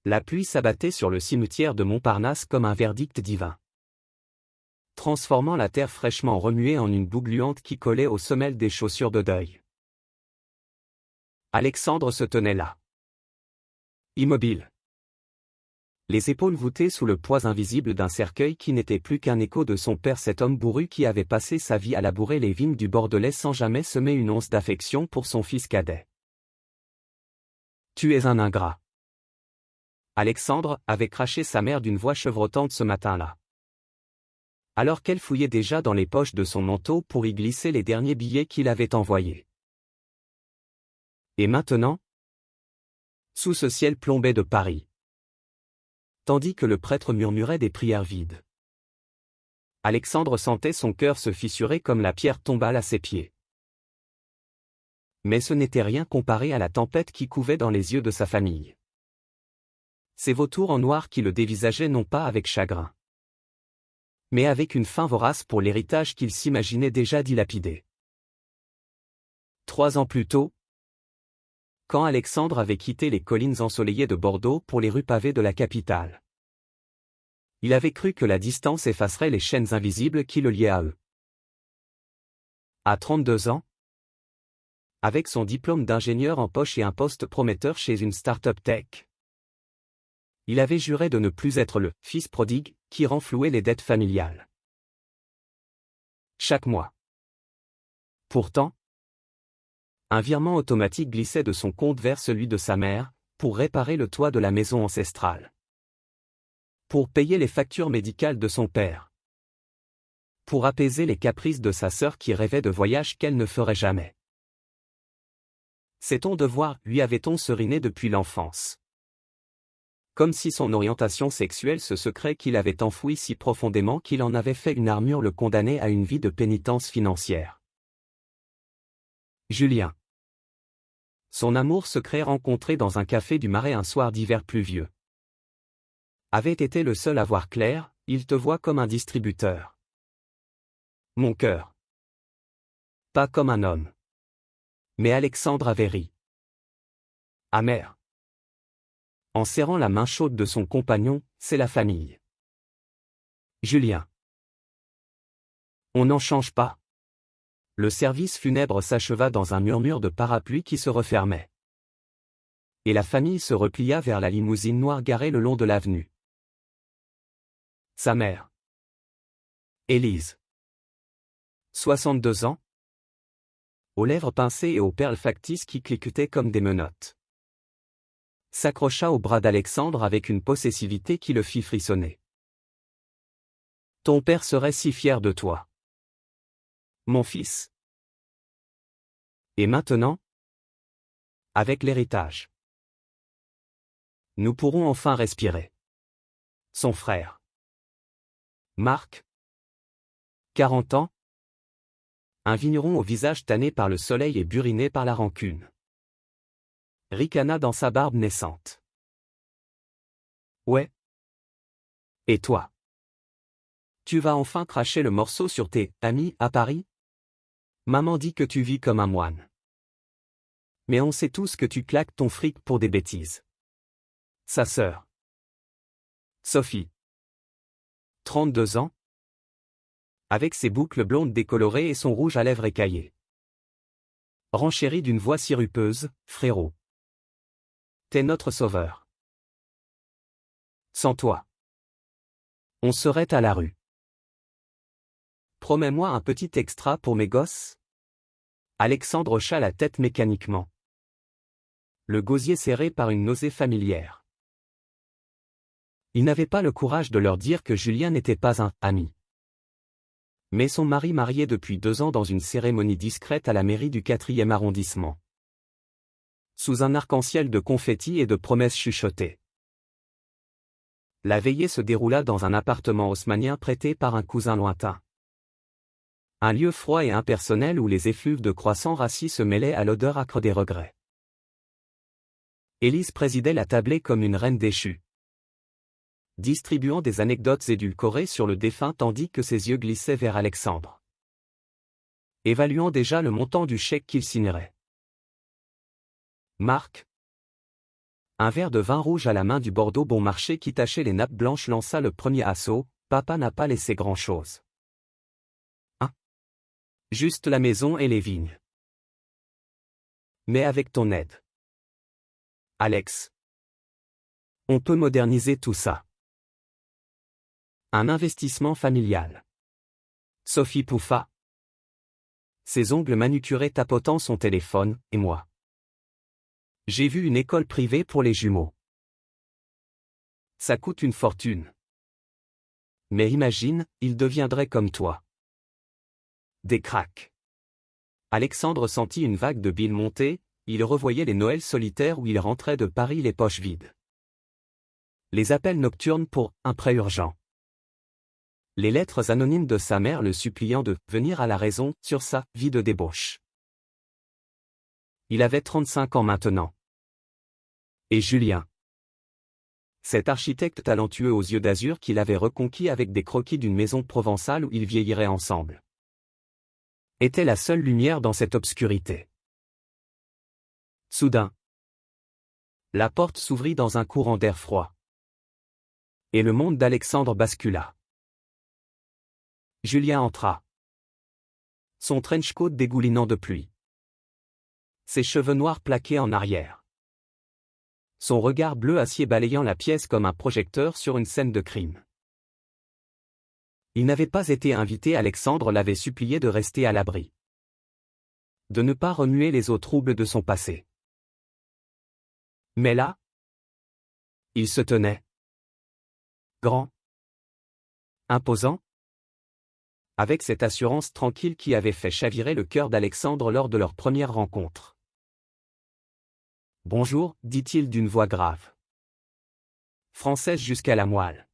La pluie s'abattait sur le cimetière de Montparnasse comme un verdict divin, transformant la terre fraîchement remuée en une boue gluante qui collait aux semelles des chaussures de deuil. Alexandre se tenait là, immobile, les épaules voûtées sous le poids invisible d'un cercueil qui n'était plus qu'un écho de son père, cet homme bourru qui avait passé sa vie à labourer les vignes du Bordelais sans jamais semer une once d'affection pour son fils cadet. Tu es un ingrat. Alexandre avait craché sa mère d'une voix chevrotante ce matin-là, alors qu'elle fouillait déjà dans les poches de son manteau pour y glisser les derniers billets qu'il avait envoyés. Et maintenant, sous ce ciel plombé de Paris, tandis que le prêtre murmurait des prières vides, Alexandre sentait son cœur se fissurer comme la pierre tombale à ses pieds. Mais ce n'était rien comparé à la tempête qui couvait dans les yeux de sa famille. Ces vautours en noir qui le dévisageaient non pas avec chagrin, mais avec une faim vorace pour l'héritage qu'il s'imaginait déjà dilapidé. 3 ans plus tôt, quand Alexandre avait quitté les collines ensoleillées de Bordeaux pour les rues pavées de la capitale, il avait cru que la distance effacerait les chaînes invisibles qui le liaient à eux. À 32 ans, avec son diplôme d'ingénieur en poche et un poste prometteur chez une start-up tech, il avait juré de ne plus être le « fils prodigue » qui renflouait les dettes familiales chaque mois. Pourtant, un virement automatique glissait de son compte vers celui de sa mère, pour réparer le toit de la maison ancestrale, pour payer les factures médicales de son père, pour apaiser les caprices de sa sœur qui rêvait de voyages qu'elle ne ferait jamais. Sait-on devoir, lui avait-on seriné depuis l'enfance? Comme si son orientation sexuelle, ce secret qu'il avait enfoui si profondément qu'il en avait fait une armure, le condamnait à une vie de pénitence financière. Julien. Son amour secret rencontré dans un café du Marais un soir d'hiver pluvieux, avait été le seul à voir clair. Il te voit comme un distributeur, mon cœur. Pas comme un homme. Mais Alexandre avait ri. Amer. En serrant la main chaude de son compagnon, c'est la famille. Julien. On n'en change pas. Le service funèbre s'acheva dans un murmure de parapluie qui se refermait. Et la famille se replia vers la limousine noire garée le long de l'avenue. Sa mère. Élise. 62 ans. Aux lèvres pincées et aux perles factices qui cliquetaient comme des menottes, s'accrocha au bras d'Alexandre avec une possessivité qui le fit frissonner. Ton père serait si fier de toi, mon fils. Et maintenant, avec l'héritage, nous pourrons enfin respirer. Son frère, Marc, 40 ans, un vigneron au visage tanné par le soleil et buriné par la rancune, ricana dans sa barbe naissante. Ouais. Et toi? Tu vas enfin cracher le morceau sur tes amis à Paris? Maman dit que tu vis comme un moine. Mais on sait tous que tu claques ton fric pour des bêtises. Sa sœur, Sophie, 32 ans, avec ses boucles blondes décolorées et son rouge à lèvres écaillé, renchérit d'une voix sirupeuse, frérot. T'es notre sauveur. Sans toi, on serait à la rue. Promets-moi un petit extra pour mes gosses? Alexandre hocha la tête mécaniquement, le gosier serré par une nausée familière. Il n'avait pas le courage de leur dire que Julien n'était pas un ami, mais son mari marié depuis 2 ans dans une cérémonie discrète à la mairie du 4e arrondissement, sous un arc-en-ciel de confettis et de promesses chuchotées. La veillée se déroula dans un appartement haussmannien prêté par un cousin lointain. Un lieu froid et impersonnel où les effluves de croissants rassis se mêlaient à l'odeur âcre des regrets. Élise présidait la tablée comme une reine déchue, distribuant des anecdotes édulcorées sur le défunt tandis que ses yeux glissaient vers Alexandre. évaluant déjà le montant du chèque qu'il signerait. Marc, un verre de vin rouge à la main du Bordeaux bon marché qui tachait les nappes blanches lança le premier assaut. Papa n'a pas laissé grand-chose. Juste la maison et les vignes. Mais avec ton aide, Alex, on peut moderniser tout ça. Un investissement familial. Sophie pouffa. Ses ongles manucurés tapotant son téléphone, et moi. J'ai vu une école privée pour les jumeaux. Ça coûte une fortune. Mais imagine, il deviendrait comme toi. Des cracks. Alexandre sentit une vague de bile monter, il revoyait les Noëls solitaires où il rentrait de Paris les poches vides. Les appels nocturnes pour « un prêt urgent ». Les lettres anonymes de sa mère le suppliant de « venir à la raison » sur sa « vie de débauche ». Il avait 35 ans maintenant. Et Julien, cet architecte talentueux aux yeux d'azur qu'il avait reconquis avec des croquis d'une maison provençale où ils vieilliraient ensemble, était la seule lumière dans cette obscurité. Soudain, la porte s'ouvrit dans un courant d'air froid. Et le monde d'Alexandre bascula. Julien entra. Son trench-coat dégoulinant de pluie. Ses cheveux noirs plaqués en arrière. Son regard bleu acier balayant la pièce comme un projecteur sur une scène de crime. Il n'avait pas été invité, Alexandre l'avait supplié de rester à l'abri. De ne pas remuer les eaux troubles de son passé. Mais là, il se tenait. Grand. Imposant. Avec cette assurance tranquille qui avait fait chavirer le cœur d'Alexandre lors de leur première rencontre. « Bonjour », dit-il d'une voix grave. Française jusqu'à la moelle.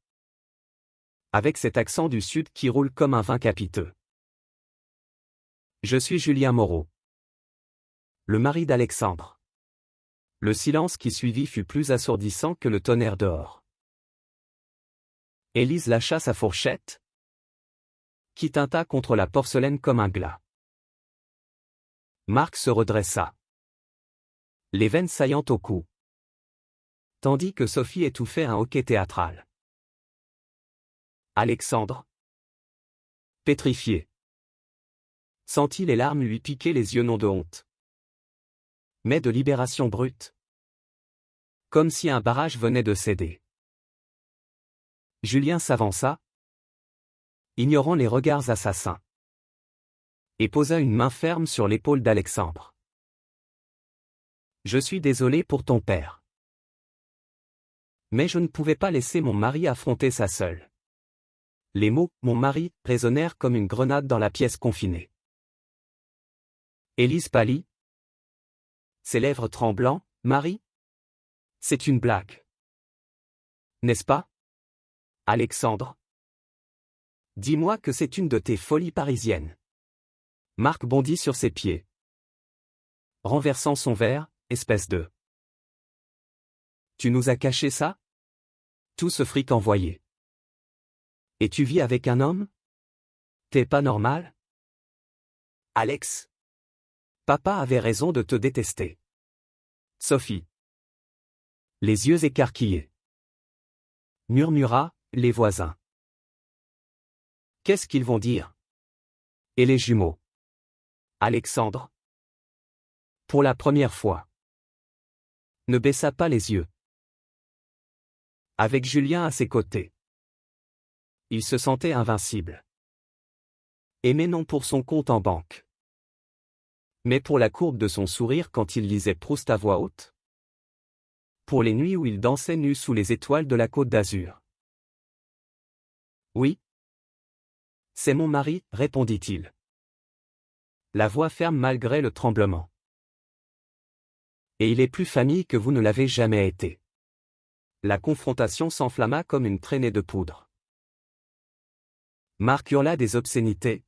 Avec cet accent du Sud qui roule comme un vin capiteux. « Je suis Julien Moreau. Le mari d'Alexandre. » Le silence qui suivit fut plus assourdissant que le tonnerre dehors. Élise lâcha sa fourchette, qui tinta contre la porcelaine comme un glas. Marc se redressa, les veines saillantes au cou, tandis que Sophie étouffait un hoquet théâtral. Alexandre, pétrifié, sentit les larmes lui piquer les yeux non de honte, mais de libération brute, comme si un barrage venait de céder. Julien s'avança, ignorant les regards assassins, et posa une main ferme sur l'épaule d'Alexandre. « Je suis désolé pour ton père. Mais je ne pouvais pas laisser mon mari affronter ça seul. » Les mots « mon mari » résonnèrent comme une grenade dans la pièce confinée. Élise pâlit. Ses lèvres tremblant, « Marie ? C'est une blague. N'est-ce pas, Alexandre ? Dis-moi que c'est une de tes folies parisiennes. » Marc bondit sur ses pieds, renversant son verre, espèce de... Tu nous as caché ça ? Tout ce fric envoyé. Et tu vis avec un homme ? T'es pas normal ? Alex. Papa avait raison de te détester. Sophie. Les yeux écarquillés. Murmura, les voisins. Qu'est-ce qu'ils vont dire ? Et les jumeaux ? Alexandre, pour la première fois, ne baissa pas les yeux. Avec Julien à ses côtés, il se sentait invincible. Aimé non pour son compte en banque, mais pour la courbe de son sourire quand il lisait Proust à voix haute. Pour les nuits où il dansait nu sous les étoiles de la Côte d'Azur. Oui. C'est mon mari, répondit-il. La voix ferme malgré le tremblement. Et il est plus famille que vous ne l'avez jamais été. La confrontation s'enflamma comme une traînée de poudre. Marc hurla des obscénités,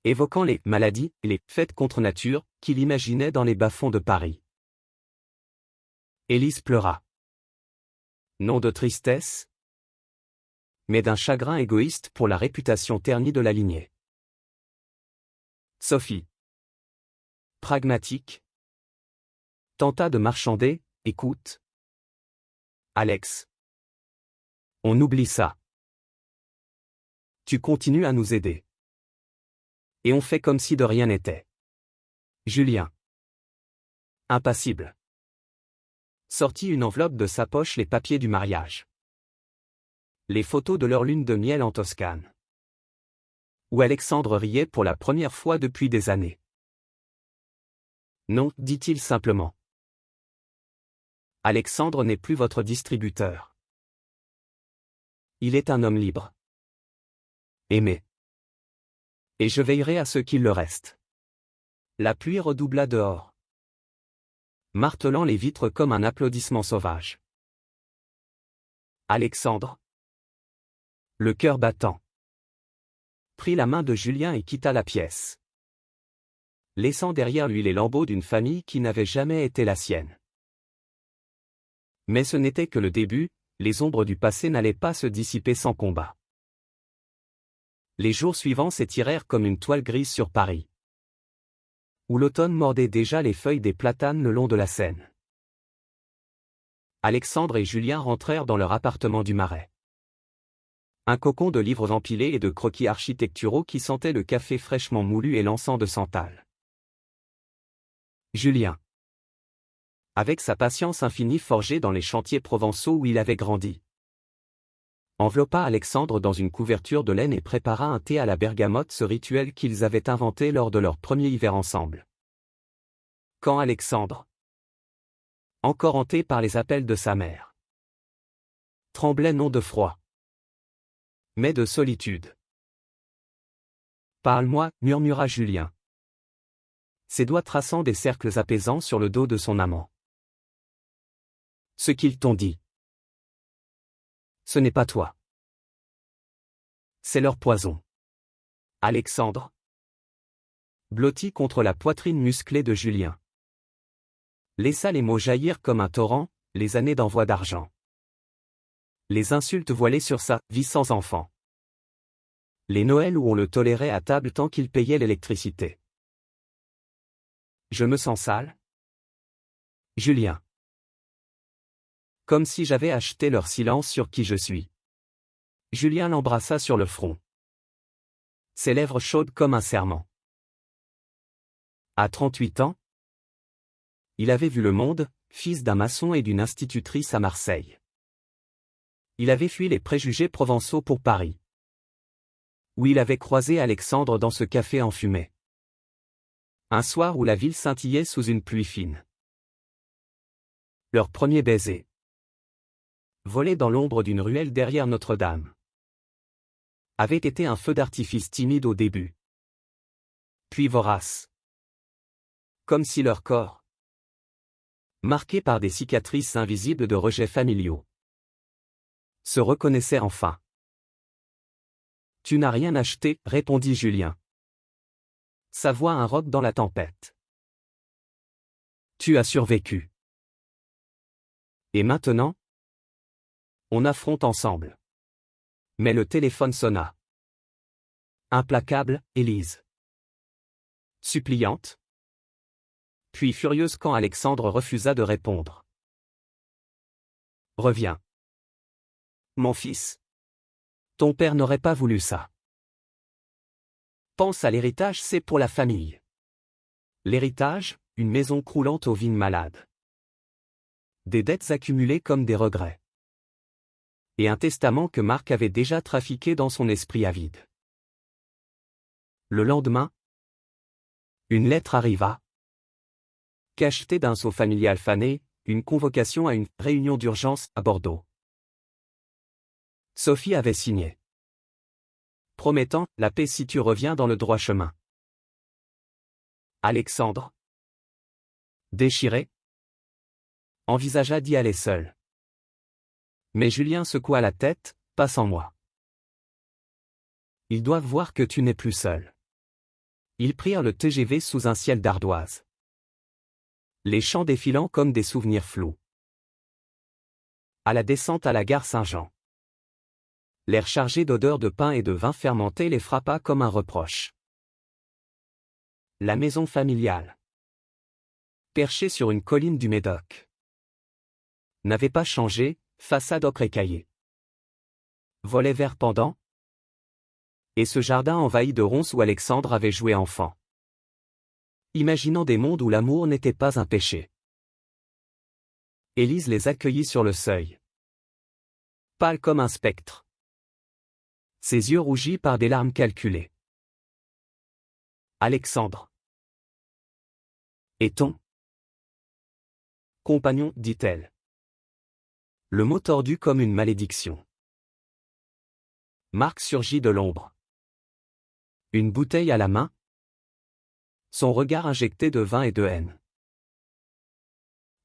évoquant les maladies et les fêtes contre nature qu'il imaginait dans les bas-fonds de Paris. Élise pleura. Non de tristesse, mais d'un chagrin égoïste pour la réputation ternie de la lignée. Sophie, pragmatique, tenta de marchander. Écoute, Alex. On oublie ça. Tu continues à nous aider. Et on fait comme si de rien n'était. Julien. Impassible. Sortit une enveloppe de sa poche, les papiers du mariage. Les photos de leur lune de miel en Toscane. Où Alexandre riait pour la première fois depuis des années. Non, dit-il simplement. Alexandre n'est plus votre distributeur. Il est un homme libre. Aimé. Et je veillerai à ce qu'il le reste. La pluie redoubla dehors, martelant les vitres comme un applaudissement sauvage. Alexandre, le cœur battant, prit la main de Julien et quitta la pièce, laissant derrière lui les lambeaux d'une famille qui n'avait jamais été la sienne. Mais ce n'était que le début, les ombres du passé n'allaient pas se dissiper sans combat. Les jours suivants s'étirèrent comme une toile grise sur Paris, où l'automne mordait déjà les feuilles des platanes le long de la Seine. Alexandre et Julien rentrèrent dans leur appartement du Marais. Un cocon de livres empilés et de croquis architecturaux qui sentait le café fraîchement moulu et l'encens de santal. Julien, avec sa patience infinie forgée dans les chantiers provençaux où il avait grandi, enveloppa Alexandre dans une couverture de laine et prépara un thé à la bergamote, ce rituel qu'ils avaient inventé lors de leur premier hiver ensemble. Quand Alexandre, encore hanté par les appels de sa mère, tremblait non de froid, mais de solitude. Parle-moi, murmura Julien, ses doigts traçant des cercles apaisants sur le dos de son amant. Ce qu'ils t'ont dit. Ce n'est pas toi. C'est leur poison. Alexandre, blotti contre la poitrine musclée de Julien, laissa les mots jaillir comme un torrent, les années d'envoi d'argent. Les insultes voilées sur sa vie sans enfant. Les Noëls où on le tolérait à table tant qu'il payait l'électricité. Je me sens sale. Julien. Comme si j'avais acheté leur silence sur qui je suis. Julien l'embrassa sur le front. Ses lèvres chaudes comme un serment. À 38 ans, il avait vu le monde, fils d'un maçon et d'une institutrice à Marseille. Il avait fui les préjugés provençaux pour Paris, où il avait croisé Alexandre dans ce café enfumé. Un soir où la ville scintillait sous une pluie fine. Leur premier baiser. Volé dans l'ombre d'une ruelle derrière Notre-Dame. Avait été un feu d'artifice timide au début. Puis vorace. Comme si leur corps, marqué par des cicatrices invisibles de rejets familiaux, se reconnaissait enfin. Tu n'as rien acheté, répondit Julien. Sa voix un roc dans la tempête. Tu as survécu. Et maintenant, on affronte ensemble. Mais le téléphone sonna. Implacable, Élise. Suppliante. Puis furieuse quand Alexandre refusa de répondre. Reviens. Mon fils. Ton père n'aurait pas voulu ça. Pense à l'héritage, c'est pour la famille. L'héritage, une maison croulante aux vignes malades. Des dettes accumulées comme des regrets. Et un testament que Marc avait déjà trafiqué dans son esprit avide. Le lendemain, une lettre arriva. Cachetée d'un sceau familial fané, une convocation à une réunion d'urgence à Bordeaux. Sophie avait signé, promettant la paix si tu reviens dans le droit chemin. Alexandre, déchiré, envisagea d'y aller seul. Mais Julien secoua la tête, pas sans moi. Ils doivent voir que tu n'es plus seul. Ils prirent le TGV sous un ciel d'ardoise. Les champs défilant comme des souvenirs flous. À la descente à la gare Saint-Jean, l'air chargé d'odeurs de pain et de vin fermenté les frappa comme un reproche. La maison familiale. Perchée sur une colline du Médoc. N'avait pas changé, façade ocre écaillée. Volets verts pendants. Et ce jardin envahi de ronces où Alexandre avait joué enfant. Imaginant des mondes où l'amour n'était pas un péché. Élise les accueillit sur le seuil. Pâle comme un spectre. Ses yeux rougis par des larmes calculées. Alexandre. Et ton compagnon, dit-elle. Le mot tordu comme une malédiction. Marc surgit de l'ombre. Une bouteille à la main. Son regard injecté de vin et de haine.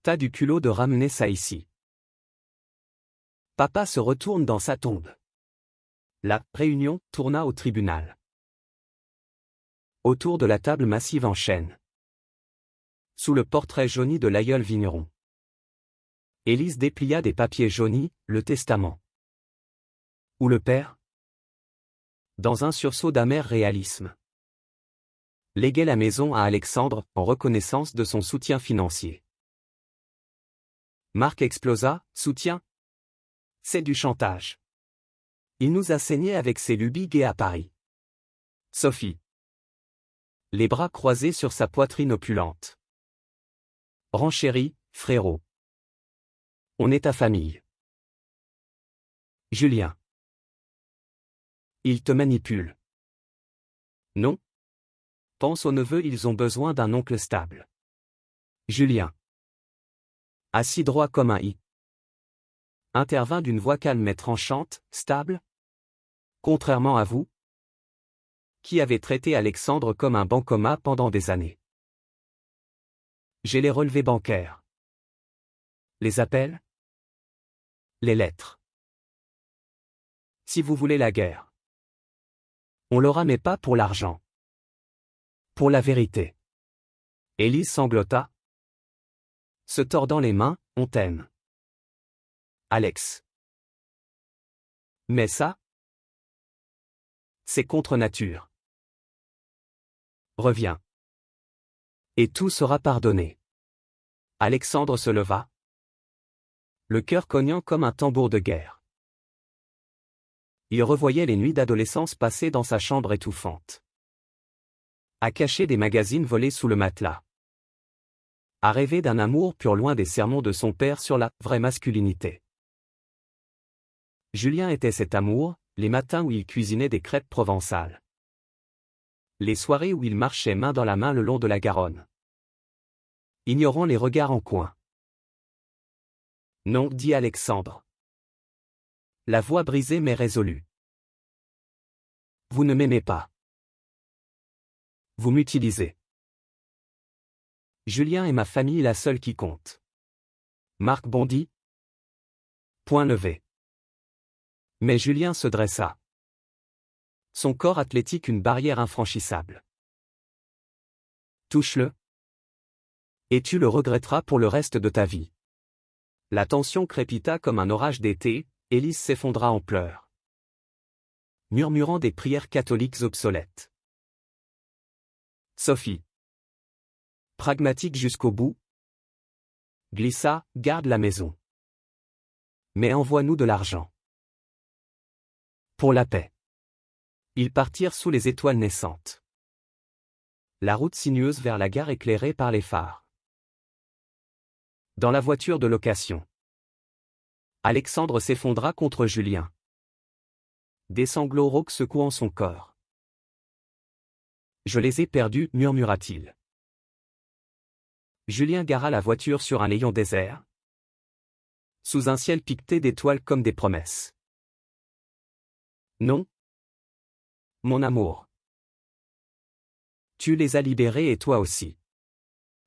T'as du culot de ramener ça ici. Papa se retourne dans sa tombe. La réunion tourna au tribunal. Autour de la table massive en chêne. Sous le portrait jauni de l'aïeul vigneron. Élise déplia des papiers jaunis, le testament. Où le père, dans un sursaut d'amer réalisme, léguait la maison à Alexandre en reconnaissance de son soutien financier. Marc explosa, soutien. C'est du chantage. Il nous a saigné avec ses lubies gays à Paris. Sophie. Les bras croisés sur sa poitrine opulente. Renchéri, frérot. On est ta famille. Julien. Il te manipule. Non. Pense aux neveux, ils ont besoin d'un oncle stable. Julien. Assis droit comme un i. Intervint d'une voix calme mais tranchante, stable. Contrairement à vous, qui avez traité Alexandre comme un bancomat pendant des années. J'ai les relevés bancaires. Les appels. Les lettres. Si vous voulez la guerre. On l'aura mais pas pour l'argent. Pour la vérité. Élise sanglota. Se tordant les mains, on t'aime. Alex. Mais ça, c'est contre nature. Reviens. Et tout sera pardonné. Alexandre se leva. Le cœur cognant comme un tambour de guerre. Il revoyait les nuits d'adolescence passées dans sa chambre étouffante. À cacher des magazines volés sous le matelas. À rêver d'un amour pur loin des sermons de son père sur la vraie masculinité. Julien était cet amour, les matins où il cuisinait des crêpes provençales. Les soirées où il marchait main dans la main le long de la Garonne. Ignorant les regards en coin. Non, dit Alexandre. La voix brisée mais résolue. Vous ne m'aimez pas. Vous m'utilisez. Julien est ma famille la seule qui compte. Marc bondit. Point levé. Mais Julien se dressa. Son corps athlétique une barrière infranchissable. Touche-le. Et tu le regretteras pour le reste de ta vie. La tension crépita comme un orage d'été, Élise s'effondra en pleurs. Murmurant des prières catholiques obsolètes. Sophie. Pragmatique jusqu'au bout. Glissa, garde la maison. Mais envoie-nous de l'argent. Pour la paix. Ils partirent sous les étoiles naissantes. La route sinueuse vers la gare éclairée par les phares. Dans la voiture de location. Alexandre s'effondra contre Julien. Des sanglots rauques secouant son corps. Je les ai perdus, murmura-t-il. Julien gara la voiture sur un layon désert. Sous un ciel piqueté d'étoiles comme des promesses. Non. Mon amour. Tu les as libérés et toi aussi.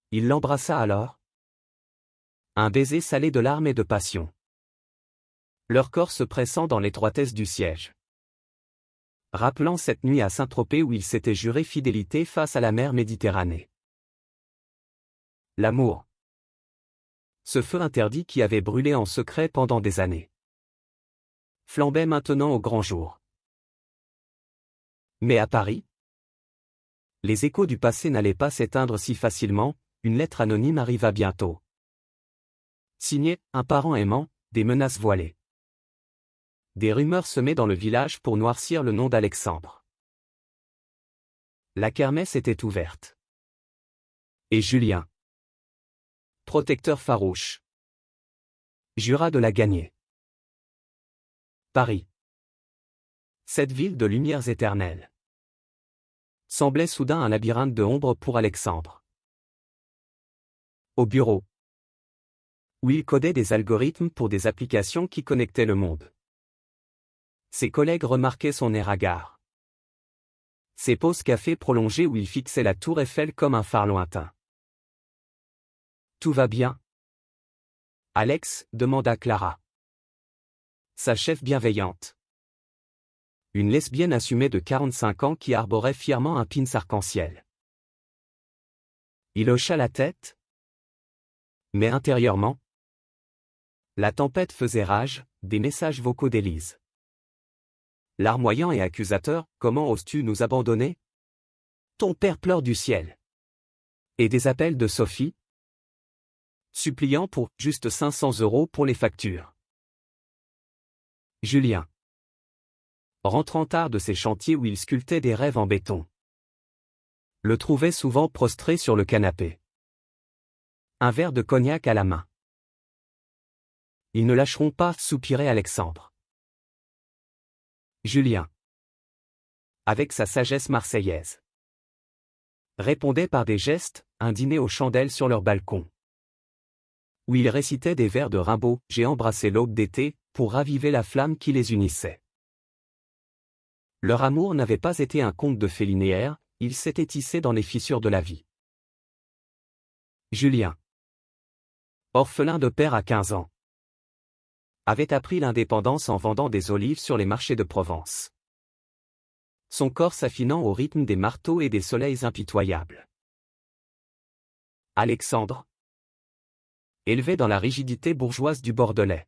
Il l'embrassa alors. Un baiser salé de larmes et de passion. Leur corps se pressant dans l'étroitesse du siège. Rappelant cette nuit à Saint-Tropez où il s'était juré fidélité face à la mer Méditerranée. L'amour. Ce feu interdit qui avait brûlé en secret pendant des années. Flambait maintenant au grand jour. Mais à Paris, Les échos du passé n'allaient pas s'éteindre si facilement, une lettre anonyme arriva bientôt. Signé « Un parent aimant », des menaces voilées. Des rumeurs semées dans le village pour noircir le nom d'Alexandre. La kermesse était ouverte. Et Julien, protecteur farouche, jura de la gagner. Paris. Cette ville de lumières éternelles semblait soudain un labyrinthe de ombres pour Alexandre. Au bureau, où il codait des algorithmes pour des applications qui connectaient le monde. Ses collègues remarquaient son air hagard. Ses pauses café prolongées où il fixait la tour Eiffel comme un phare lointain. Tout va bien? Alex, demanda Clara, sa chef bienveillante. Une lesbienne assumée de 45 ans qui arborait fièrement un pin arc-en-ciel. Il hocha la tête. Mais intérieurement, la tempête faisait rage, des messages vocaux d'Élise. Larmoyant et accusateur, comment oses-tu nous abandonner? Ton père pleure du ciel. Et des appels de Sophie, suppliant pour juste 500 € pour les factures. Julien, rentrant tard de ses chantiers où il sculptait des rêves en béton, le trouvait souvent prostré sur le canapé, un verre de cognac à la main. Ils ne lâcheront pas, soupirait Alexandre. Julien, avec sa sagesse marseillaise, répondait par des gestes, un dîner aux chandelles sur leur balcon, où il récitait des vers de Rimbaud, j'ai embrassé l'aube d'été, pour raviver la flamme qui les unissait. Leur amour n'avait pas été un conte de fées linéaire, il s'était tissé dans les fissures de la vie. Julien, orphelin de père à 15 ans, avait appris l'indépendance en vendant des olives sur les marchés de Provence. Son corps s'affinant au rythme des marteaux et des soleils impitoyables. Alexandre, élevé dans la rigidité bourgeoise du Bordelais,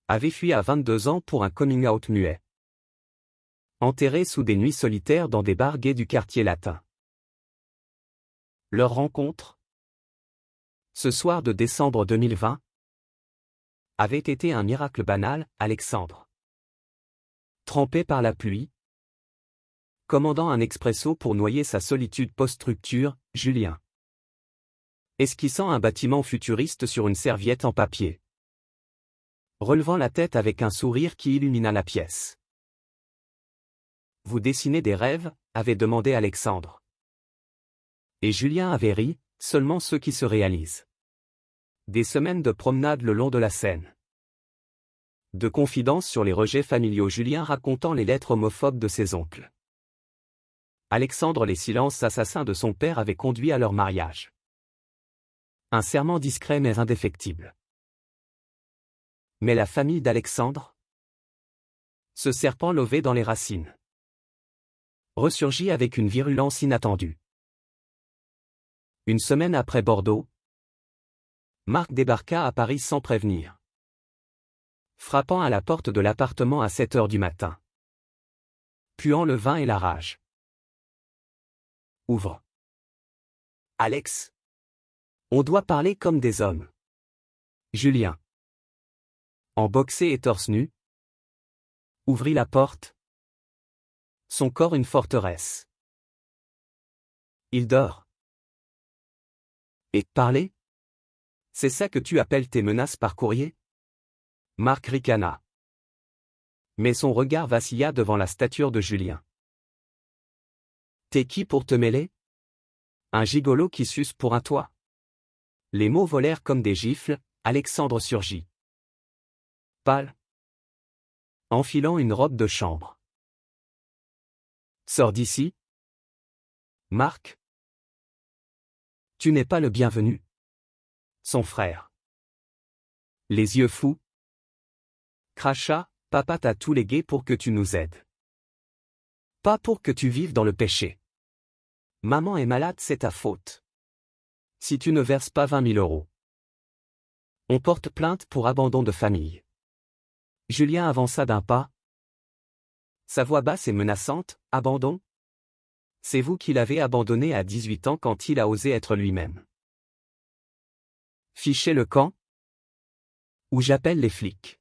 avait fui à 22 ans pour un coming-out muet. Enterré sous des nuits solitaires dans des bars gays du quartier latin. Leur rencontre, ce soir de décembre 2020, avait été un miracle banal, Alexandre, trempé par la pluie, commandant un expresso pour noyer sa solitude post-rupture, Julien, esquissant un bâtiment futuriste sur une serviette en papier, relevant la tête avec un sourire qui illumina la pièce. Vous dessinez des rêves, avait demandé Alexandre. Et Julien avait ri, seulement ceux qui se réalisent. Des semaines de promenade le long de la Seine. De confidences sur les rejets familiaux, Julien racontant les lettres homophobes de ses oncles. Alexandre, les silences assassins de son père avaient conduit à leur mariage. Un serment discret mais indéfectible. Mais la famille d'Alexandre? Ce serpent lové dans les racines ressurgit avec une virulence inattendue. Une semaine après Bordeaux, Marc débarqua à Paris sans prévenir, frappant à la porte de l'appartement à 7 heures du matin, puant le vin et la rage. Ouvre. Alex. On doit parler comme des hommes. Julien, en boxé et torse nu, ouvrit la porte. Son corps une forteresse. Il dort. Et parler? C'est ça que tu appelles tes menaces par courrier? Marc ricana. Mais son regard vacilla devant la stature de Julien. T'es qui pour te mêler? Un gigolo qui suce pour un toit? Les mots volèrent comme des gifles, Alexandre surgit. Pâle. Enfilant une robe de chambre. Sors d'ici. Marc. Tu n'es pas le bienvenu. Son frère, les yeux fous, cracha, papa t'a tout légué pour que tu nous aides. Pas pour que tu vives dans le péché. Maman est malade, c'est ta faute. Si tu ne verses pas 20 000 €. On porte plainte pour abandon de famille. Julien avança d'un pas. Sa voix basse et menaçante, abandon? C'est vous qui l'avez abandonné à 18 ans quand il a osé être lui-même. Fichez le camp? Ou j'appelle les flics.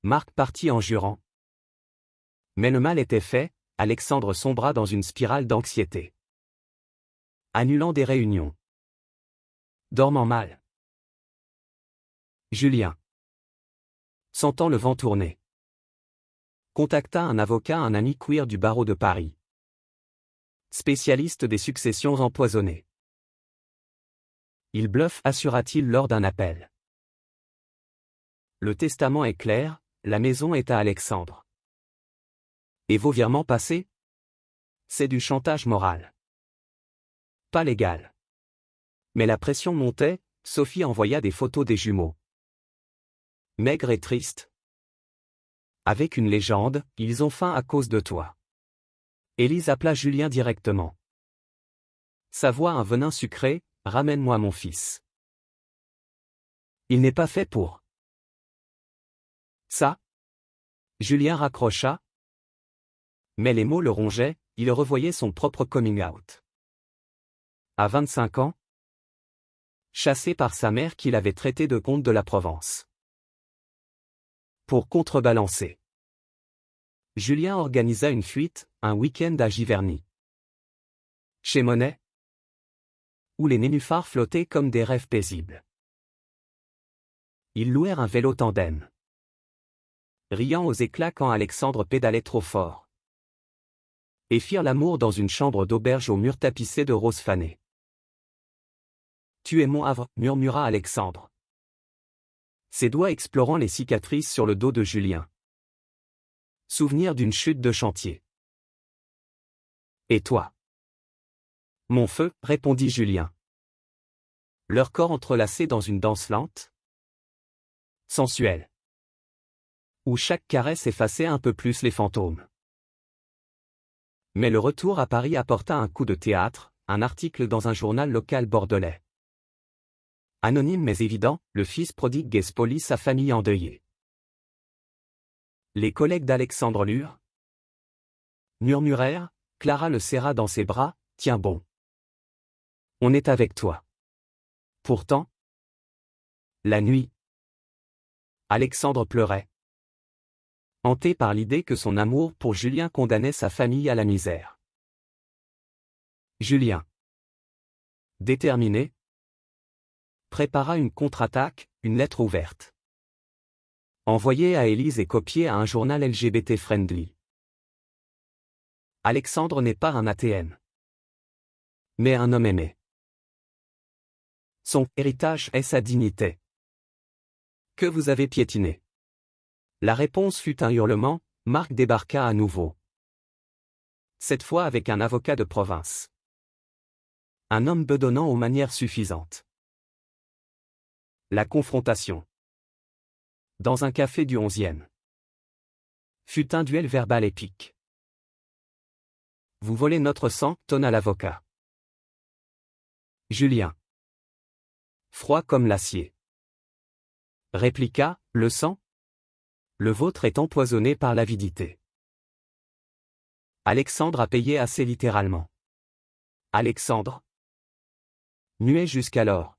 Marc partit en jurant. Mais le mal était fait, Alexandre sombra dans une spirale d'anxiété. Annulant des réunions. Dormant mal. Julien, sentant le vent tourner, contacta un avocat, un ami queer du barreau de Paris, spécialiste des successions empoisonnées. Il bluffe, assura-t-il lors d'un appel. Le testament est clair, la maison est à Alexandre. Et vos virements passés? C'est du chantage moral. Pas légal. Mais la pression montait, Sophie envoya des photos des jumeaux. Maigre et triste. Avec une légende, ils ont faim à cause de toi. Élise appela Julien directement. Sa voix un venin sucré, ramène-moi mon fils. Il n'est pas fait pour ça. Julien raccrocha. Mais les mots le rongeaient, il revoyait son propre coming out. À 25 ans, chassé par sa mère qu'il avait traité de comte de la Provence. Pour contrebalancer, Julien organisa une fuite, un week-end à Giverny. Chez Monet, où les nénuphars flottaient comme des rêves paisibles. Ils louèrent un vélo tandem, riant aux éclats quand Alexandre pédalait trop fort. Et firent l'amour dans une chambre d'auberge aux murs tapissés de roses fanées. Tu es mon havre, murmura Alexandre, ses doigts explorant les cicatrices sur le dos de Julien. Souvenir d'une chute de chantier. Et toi? Mon feu, répondit Julien. Leurs corps entrelacés dans une danse lente, sensuelle, où chaque caresse effaçait un peu plus les fantômes. Mais le retour à Paris apporta un coup de théâtre, un article dans un journal local bordelais. Anonyme mais évident, le fils prodigue expolie sa famille endeuillée. Les collègues d'Alexandre lurent, murmurèrent, Clara le serra dans ses bras, tiens bon. On est avec toi. Pourtant, la nuit, Alexandre pleurait, hanté par l'idée que son amour pour Julien condamnait sa famille à la misère. Julien, déterminé, prépara une contre-attaque, une lettre ouverte, envoyée à Élise et copiée à un journal LGBT friendly. Alexandre n'est pas un ATM, mais un homme aimé. Son héritage est sa dignité, que vous avez piétiné. La réponse fut un hurlement, Marc débarqua à nouveau. Cette fois avec un avocat de province. Un homme bedonnant aux manières suffisantes. La confrontation. Dans un café du 11e. Fut un duel verbal épique. Vous volez notre sang, tonna l'avocat. Julien, froid comme l'acier, répliqua, le sang? Le vôtre est empoisonné par l'avidité. Alexandre a payé assez littéralement. Alexandre, muet jusqu'alors,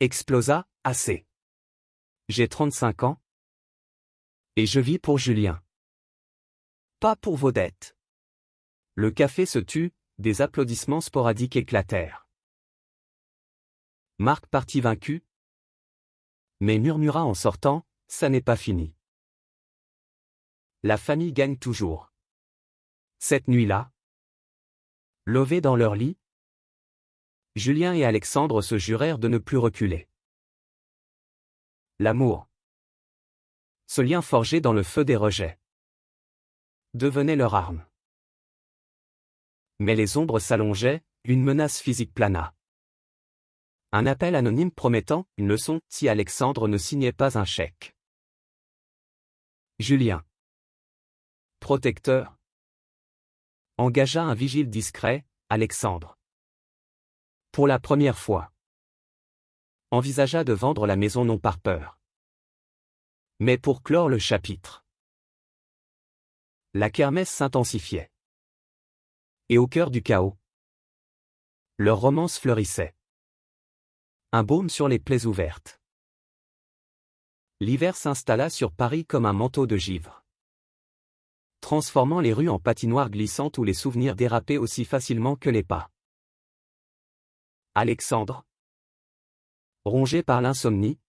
explosa, assez. J'ai 35 ans. Et je vis pour Julien. Pas pour vos dettes. Le café se tut, des applaudissements sporadiques éclatèrent. Marc partit vaincu, mais murmura en sortant, ça n'est pas fini. La famille gagne toujours. Cette nuit-là, levés dans leur lit, Julien et Alexandre se jurèrent de ne plus reculer. L'amour, ce lien forgé dans le feu des rejets, devenait leur arme. Mais les ombres s'allongeaient, une menace physique plana. Un appel anonyme promettant une leçon si Alexandre ne signait pas un chèque. Julien, protecteur, engagea un vigile discret, Alexandre. Pour la première fois, envisagea de vendre la maison non par peur, mais pour clore le chapitre. La kermesse s'intensifiait. Et au cœur du chaos, leur romance fleurissait. Un baume sur les plaies ouvertes. L'hiver s'installa sur Paris comme un manteau de givre, transformant les rues en patinoires glissantes où les souvenirs dérapaient aussi facilement que les pas. Alexandre, rongé par l'insomnie,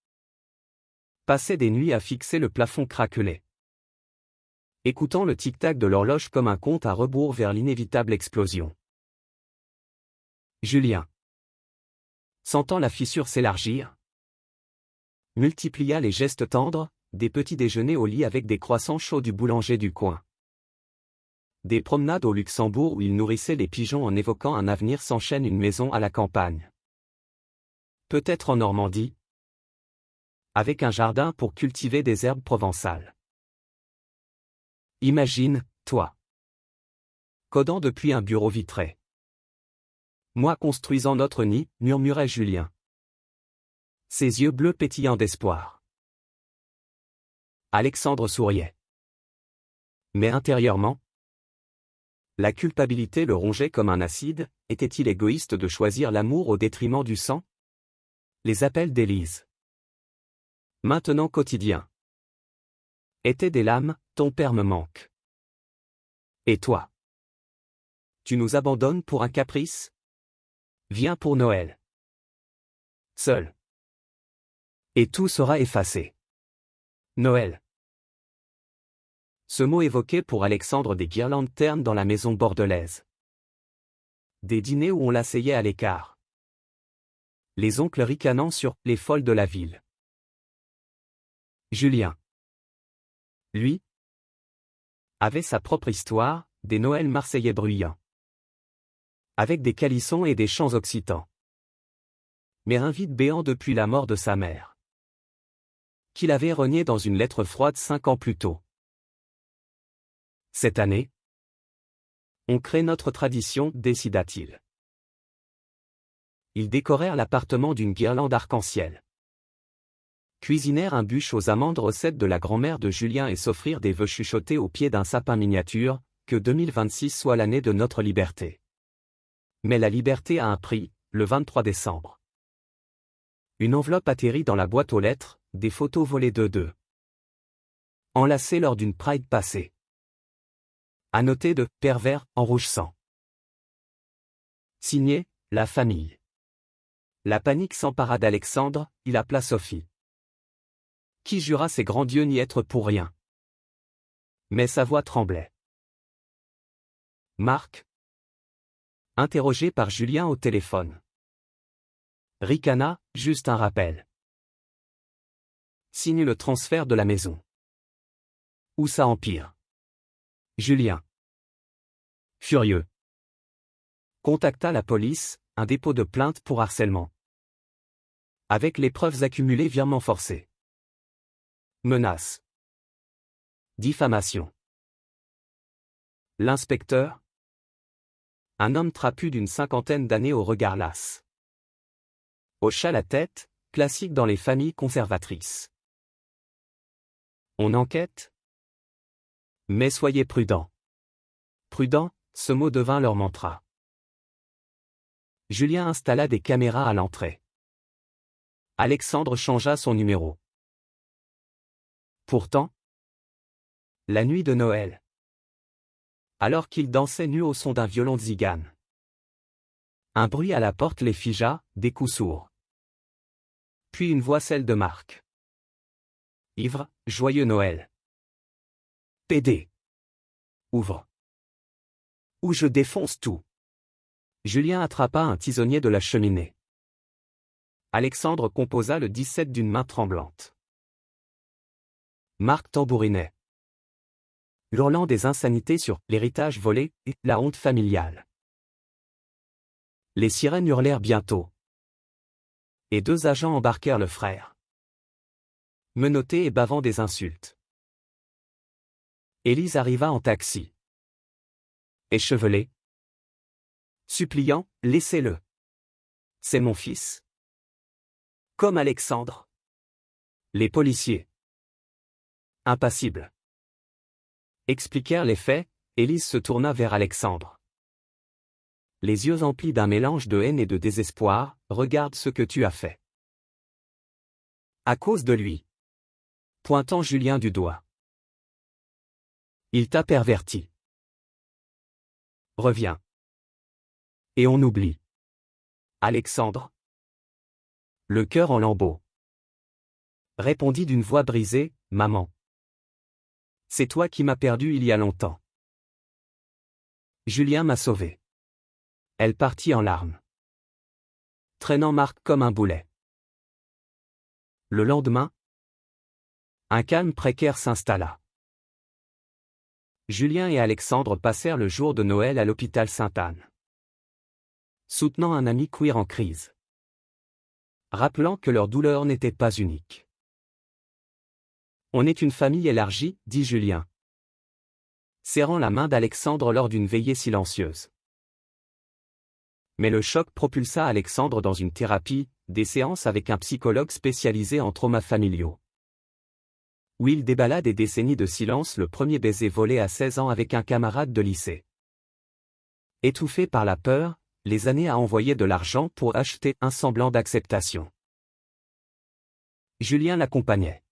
passait des nuits à fixer le plafond craquelé, écoutant le tic-tac de l'horloge comme un compte à rebours vers l'inévitable explosion. Julien, sentant la fissure s'élargir, multiplia les gestes tendres, des petits déjeuners au lit avec des croissants chauds du boulanger du coin. Des promenades au Luxembourg où il nourrissait les pigeons en évoquant un avenir sans chaîne, une maison à la campagne. Peut-être en Normandie, avec un jardin pour cultiver des herbes provençales. Imagine, toi, codant depuis un bureau vitré. Moi construisant notre nid, murmurait Julien. Ses yeux bleus pétillants d'espoir. Alexandre souriait. Mais intérieurement, la culpabilité le rongeait comme un acide. Était-il égoïste de choisir l'amour au détriment du sang? Les appels d'Élise, maintenant quotidiens, étaient des lames. Ton père me manque. Et toi? Tu nous abandonnes pour un caprice? Viens pour Noël. Seul. Et tout sera effacé. Noël. Ce mot évoquait pour Alexandre des guirlandes ternes dans la maison bordelaise. Des dîners où on l'asseyait à l'écart. Les oncles ricanant sur les folles de la ville. Julien, lui, avait sa propre histoire, des Noëls marseillais bruyants, avec des calissons et des chants occitans. Mais un vide béant depuis la mort de sa mère, qu'il avait renié dans une lettre froide 5 ans plus tôt. Cette année, on crée notre tradition, décida-t-il. Ils décorèrent l'appartement d'une guirlande arc-en-ciel, cuisinèrent un bûche aux amandes, recette de la grand-mère de Julien, et s'offrirent des vœux chuchotés au pied d'un sapin miniature, que 2026 soit l'année de notre liberté. Mais la liberté a un prix, le 23 décembre. Une enveloppe atterrit dans la boîte aux lettres, des photos volées d'eux. Enlacées lors d'une Pride passée. Annoté de « pervers » en rouge sang. Signé « La famille ». La panique s'empara d'Alexandre, il appela Sophie, qui jura ses grands dieux n'y être pour rien. Mais sa voix tremblait. Marc, interrogé par Julien au téléphone. Ricana, juste un rappel. Signe le transfert de la maison. Ou ça empire. Julien, furieux, contacta la police, un dépôt de plainte pour harcèlement. Avec les preuves accumulées, virement forcé. Menaces. Diffamation. L'inspecteur, un homme trapu d'une 50aine d'années au regard las, hocha la tête, classique dans les familles conservatrices. On enquête? Mais soyez prudents. Prudent, ce mot devint leur mantra. Julien installa des caméras à l'entrée. Alexandre changea son numéro. Pourtant, la nuit de Noël, alors qu'il dansait nu au son d'un violon de zigane, un bruit à la porte les figea, des coups sourds. Puis une voix, celle de Marc. Ivre, joyeux Noël. PD. Ouvre. Ou je défonce tout. Julien attrapa un tisonnier de la cheminée. Alexandre composa le 17 d'une main tremblante. Marc tambourinait, hurlant des insanités sur l'héritage volé et la honte familiale. Les sirènes hurlèrent bientôt. Et 2 agents embarquèrent le frère, menotté et bavant des insultes. Élise arriva en taxi. Échevelée, suppliant, laissez-le. C'est mon fils. Comme Alexandre. Les policiers, impassibles, expliquèrent les faits. Élise se tourna vers Alexandre. Les yeux emplis d'un mélange de haine et de désespoir, regarde ce que tu as fait. À cause de lui. Pointant Julien du doigt. Il t'a perverti. Reviens. Et on oublie. Alexandre. Le cœur en lambeaux. Répondit d'une voix brisée, maman. C'est toi qui m'as perdu il y a longtemps. Julien m'a sauvé. Elle partit en larmes. Traînant Marc comme un boulet. Le lendemain, un calme précaire s'installa. Julien et Alexandre passèrent le jour de Noël à l'hôpital Sainte-Anne. Soutenant un ami queer en crise. Rappelant que leur douleur n'était pas unique. On est une famille élargie, dit Julien. Serrant la main d'Alexandre lors d'une veillée silencieuse. Mais le choc propulsa Alexandre dans une thérapie, des séances avec un psychologue spécialisé en traumas familiaux. Où il déballa des décennies de silence, le premier baiser volé à 16 ans avec un camarade de lycée. Étouffé par la peur, les années à envoyer de l'argent pour acheter un semblant d'acceptation. Julien l'accompagnait.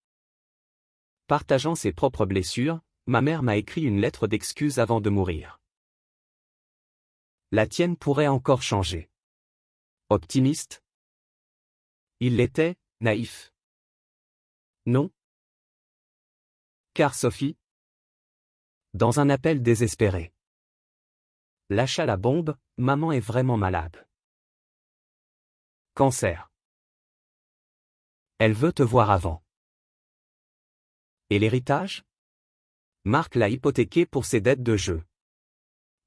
Partageant ses propres blessures, ma mère m'a écrit une lettre d'excuse avant de mourir. La tienne pourrait encore changer. Optimiste? Il l'était, naïf. Non. Car Sophie, dans un appel désespéré, lâcha la bombe, maman est vraiment malade. Cancer. Elle veut te voir avant. Et l'héritage? Marc l'a hypothéqué pour ses dettes de jeu.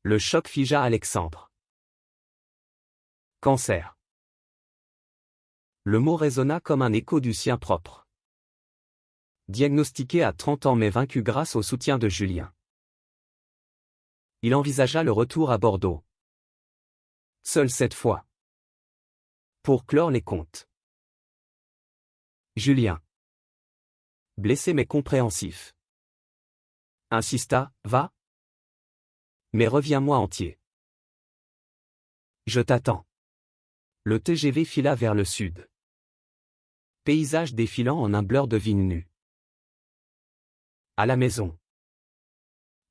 Le choc figea Alexandre. Cancer. Le mot résonna comme un écho du sien propre. Diagnostiqué à 30 ans mais vaincu grâce au soutien de Julien. Il envisagea le retour à Bordeaux. Seul cette fois. Pour clore les comptes. Julien. Blessé mais compréhensif. Insista, va. Mais reviens-moi entier. Je t'attends. Le TGV fila vers le sud. Paysage défilant en un blur de vignes nues. À la maison.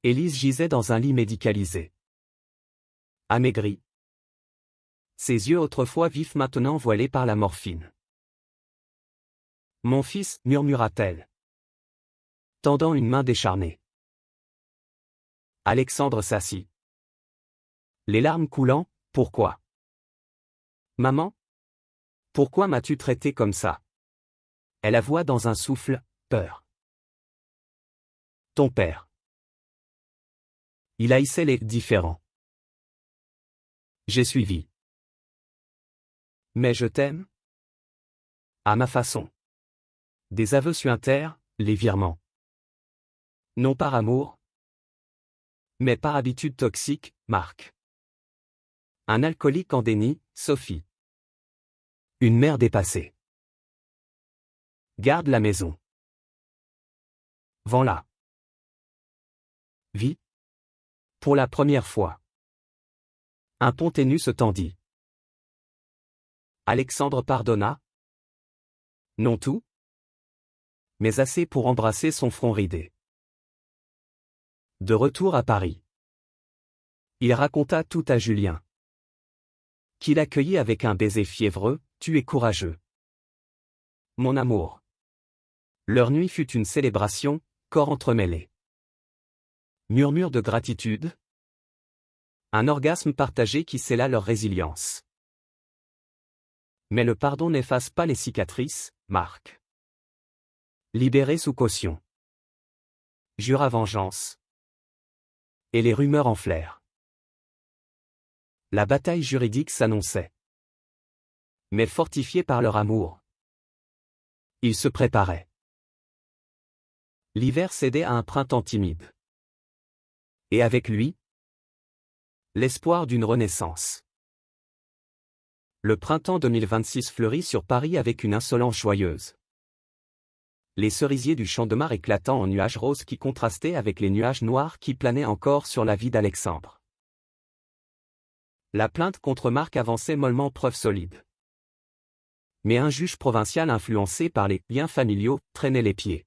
Élise gisait dans un lit médicalisé. Amaigrie. Ses yeux autrefois vifs maintenant voilés par la morphine. Mon fils, murmura-t-elle. Tendant une main décharnée. Alexandre s'assit. Les larmes coulant, pourquoi? Maman? Pourquoi m'as-tu traité comme ça? Elle avoua dans un souffle, peur. Ton père. Il haïssait les différents. J'ai suivi. Mais je t'aime? À ma façon. Des aveux suinternes, les virements. Non par amour, mais par habitude toxique, Marc. Un alcoolique en déni, Sophie. Une mère dépassée. Garde la maison. Vends-la. Vis. Pour la première fois. Un pont ténu se tendit. Alexandre pardonna. Non tout, mais assez pour embrasser son front ridé. De retour à Paris. Il raconta tout à Julien. Qui l'accueillit avec un baiser fiévreux, tu es courageux. Mon amour. Leur nuit fut une célébration, corps entremêlés. Murmure de gratitude. Un orgasme partagé qui scella leur résilience. Mais le pardon n'efface pas les cicatrices, Marc. Libéré sous caution. Jura vengeance. Et les rumeurs enflèrent. La bataille juridique s'annonçait. Mais fortifiés par leur amour. Ils se préparaient. L'hiver cédait à un printemps timide. Et avec lui, l'espoir d'une renaissance. Le printemps 2026 fleurit sur Paris avec une insolence joyeuse. Les cerisiers du Champ-de-Mars éclatant en nuages roses qui contrastaient avec les nuages noirs qui planaient encore sur la vie d'Alexandre. La plainte contre Marc avançait mollement preuve solide. Mais un juge provincial influencé par les liens familiaux traînait les pieds.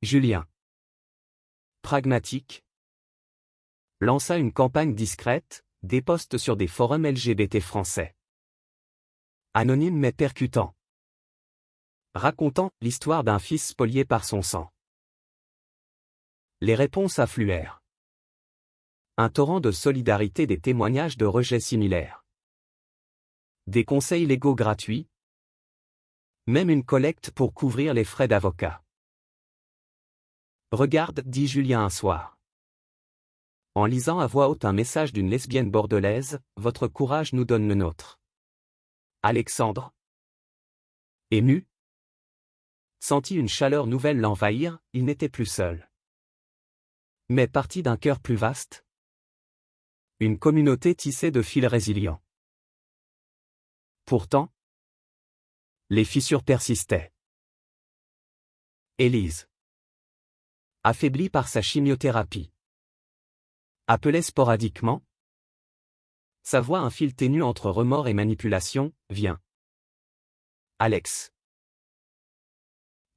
Julien, pragmatique, lança une campagne discrète, des posts sur des forums LGBT français. Anonyme mais percutant. Racontant l'histoire d'un fils spolié par son sang. Les réponses affluèrent. Un torrent de solidarité, des témoignages de rejet similaires. Des conseils légaux gratuits. Même une collecte pour couvrir les frais d'avocat. Regarde, dit Julien un soir. En lisant à voix haute un message d'une lesbienne bordelaise, votre courage nous donne le nôtre. Alexandre, ému, sentit une chaleur nouvelle l'envahir, il n'était plus seul. Mais parti d'un cœur plus vaste. Une communauté tissée de fils résilients. Pourtant, les fissures persistaient. Élise, affaiblie par sa chimiothérapie, appelait sporadiquement. Sa voix un fil ténu entre remords et manipulation, viens. Alex.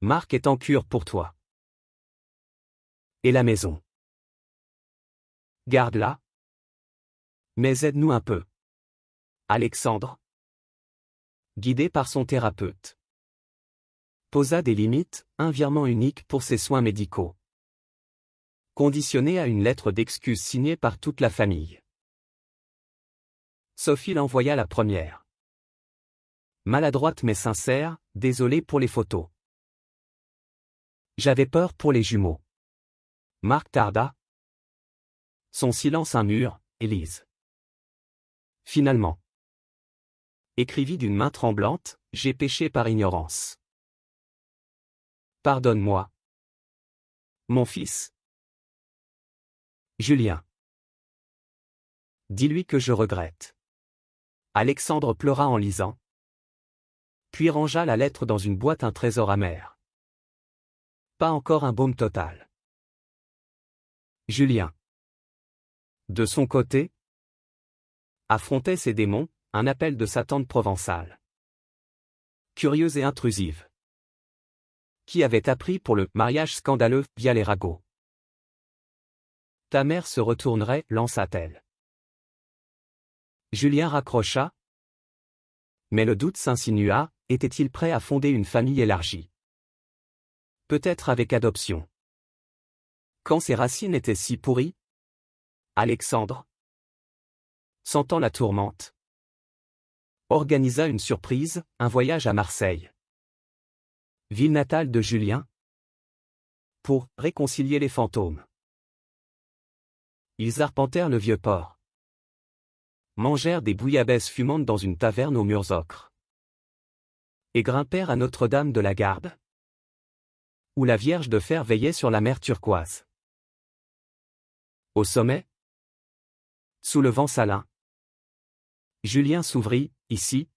Marc est en cure pour toi. Et la maison. Garde-la. Mais aide-nous un peu. Alexandre, guidé par son thérapeute, posa des limites, un virement unique pour ses soins médicaux. Conditionné à une lettre d'excuse signée par toute la famille. Sophie l'envoya la première. Maladroite mais sincère, désolée pour les photos. J'avais peur pour les jumeaux. Marc tarda. Son silence un mur, Élise. Finalement. Écrivit d'une main tremblante, j'ai péché par ignorance. Pardonne-moi. Mon fils. Julien. Dis-lui que je regrette. Alexandre pleura en lisant. Puis rangea la lettre dans une boîte, un trésor amer. Pas encore un baume total. Julien. De son côté, affrontait ses démons, un appel de sa tante provençale. Curieuse et intrusive. Qui avait appris pour le mariage scandaleux via les ragots. Ta mère se retournerait, lança-t-elle. Julien raccrocha. Mais le doute s'insinua, était-il prêt à fonder une famille élargie? Peut-être avec adoption. Quand ses racines étaient si pourries? Alexandre, sentant la tourmente, organisa une surprise, un voyage à Marseille. Ville natale de Julien. Pour réconcilier les fantômes. Ils arpentèrent le vieux port. Mangèrent des bouillabaisse fumantes dans une taverne aux murs ocre. Et grimpèrent à Notre-Dame de la Garde, où la Vierge de Fer veillait sur la mer turquoise. Au sommet, sous le vent salin, Julien s'ouvrit, ici,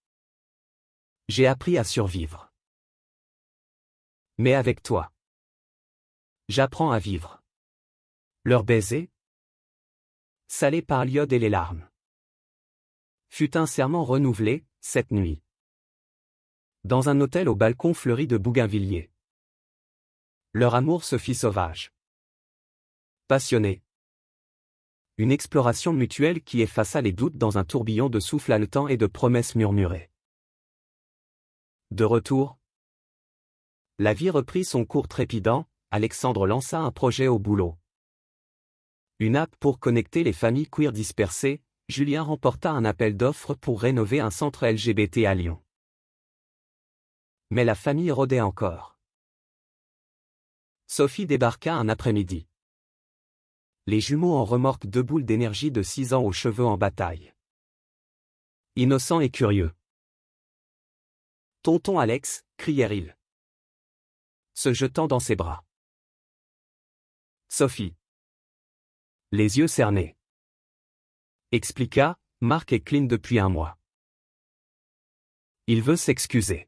j'ai appris à survivre. Mais avec toi, j'apprends à vivre. Leur baiser, salé par l'iode et les larmes, fut un serment renouvelé, cette nuit. Dans un hôtel au balcon fleuri de bougainvilliers. Leur amour se fit sauvage. Passionné. Une exploration mutuelle qui effaça les doutes dans un tourbillon de souffle haletant et de promesses murmurées. De retour, la vie reprit son cours trépidant, Alexandre lança un projet au boulot. Une app pour connecter les familles queer dispersées, Julien remporta un appel d'offres pour rénover un centre LGBT à Lyon. Mais la famille rôdait encore. Sophie débarqua un après-midi. Les jumeaux en remorque, deux boules d'énergie de 6 ans aux cheveux en bataille. Innocent et curieux. Tonton Alex, crièrent-ils, se jetant dans ses bras. Sophie, les yeux cernés, expliqua, Marc est clean depuis 1 mois. Il veut s'excuser.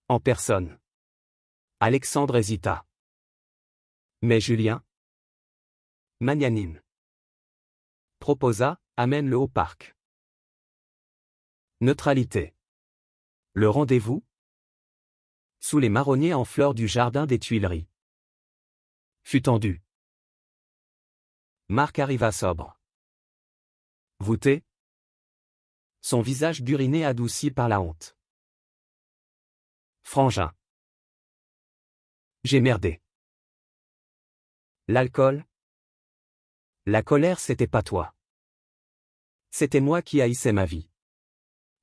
En personne. Alexandre hésita. Mais Julien, magnanime, proposa, amène-le au parc. Neutralité. Le rendez-vous? Sous les marronniers en fleurs du jardin des Tuileries. Fut tendu. Marc arriva sobre. Voûté. Son visage buriné adouci par la honte. Frangin. J'ai merdé. L'alcool? La colère, c'était pas toi. C'était moi qui haïssais ma vie.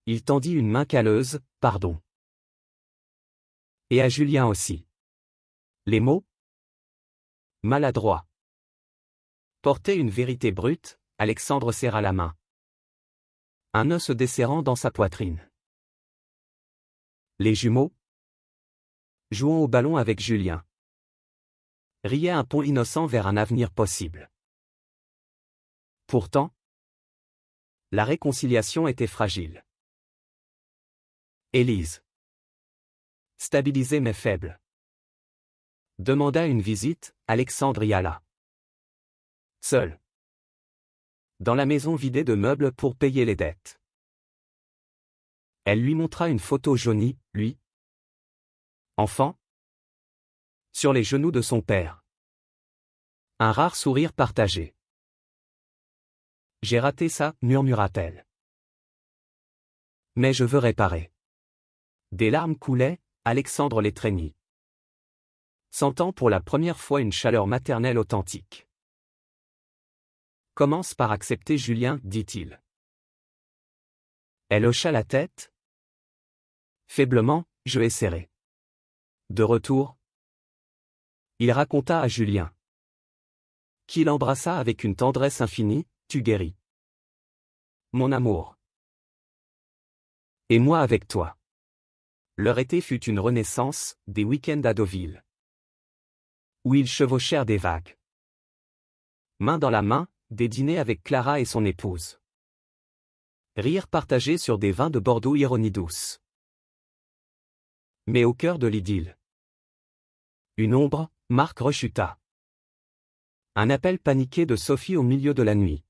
Il tendit une main calleuse, pardon. Et à Julien aussi. Les mots? Maladroit. Porter une vérité brute, Alexandre serra la main. Un os se desserrant dans sa poitrine. Les jumeaux? Jouant au ballon avec Julien. Riait un pont innocent vers un avenir possible. Pourtant, la réconciliation était fragile. Élise. Stabilisée mais faible. Demanda une visite, Alexandre y alla. Seul. Dans la maison vidée de meubles pour payer les dettes. Elle lui montra une photo jaunie, lui. Enfant. Sur les genoux de son père. Un rare sourire partagé. J'ai raté ça, murmura-t-elle. Mais je veux réparer. Des larmes coulaient, Alexandre l'étreignit. Sentant pour la première fois une chaleur maternelle authentique. Commence par accepter Julien, dit-il. Elle hocha la tête. Faiblement, je ai serré. De retour, il raconta à Julien. Qui l'embrassa avec une tendresse infinie, tu guéris. Mon amour. Et moi avec toi. Leur été fut une renaissance, des week-ends à Deauville. Où ils chevauchèrent des vagues. Main dans la main, des dîners avec Clara et son épouse. Rire partagé sur des vins de Bordeaux, ironie douce. Mais au cœur de l'idylle. Une ombre, Marc rechuta. Un appel paniqué de Sophie au milieu de la nuit.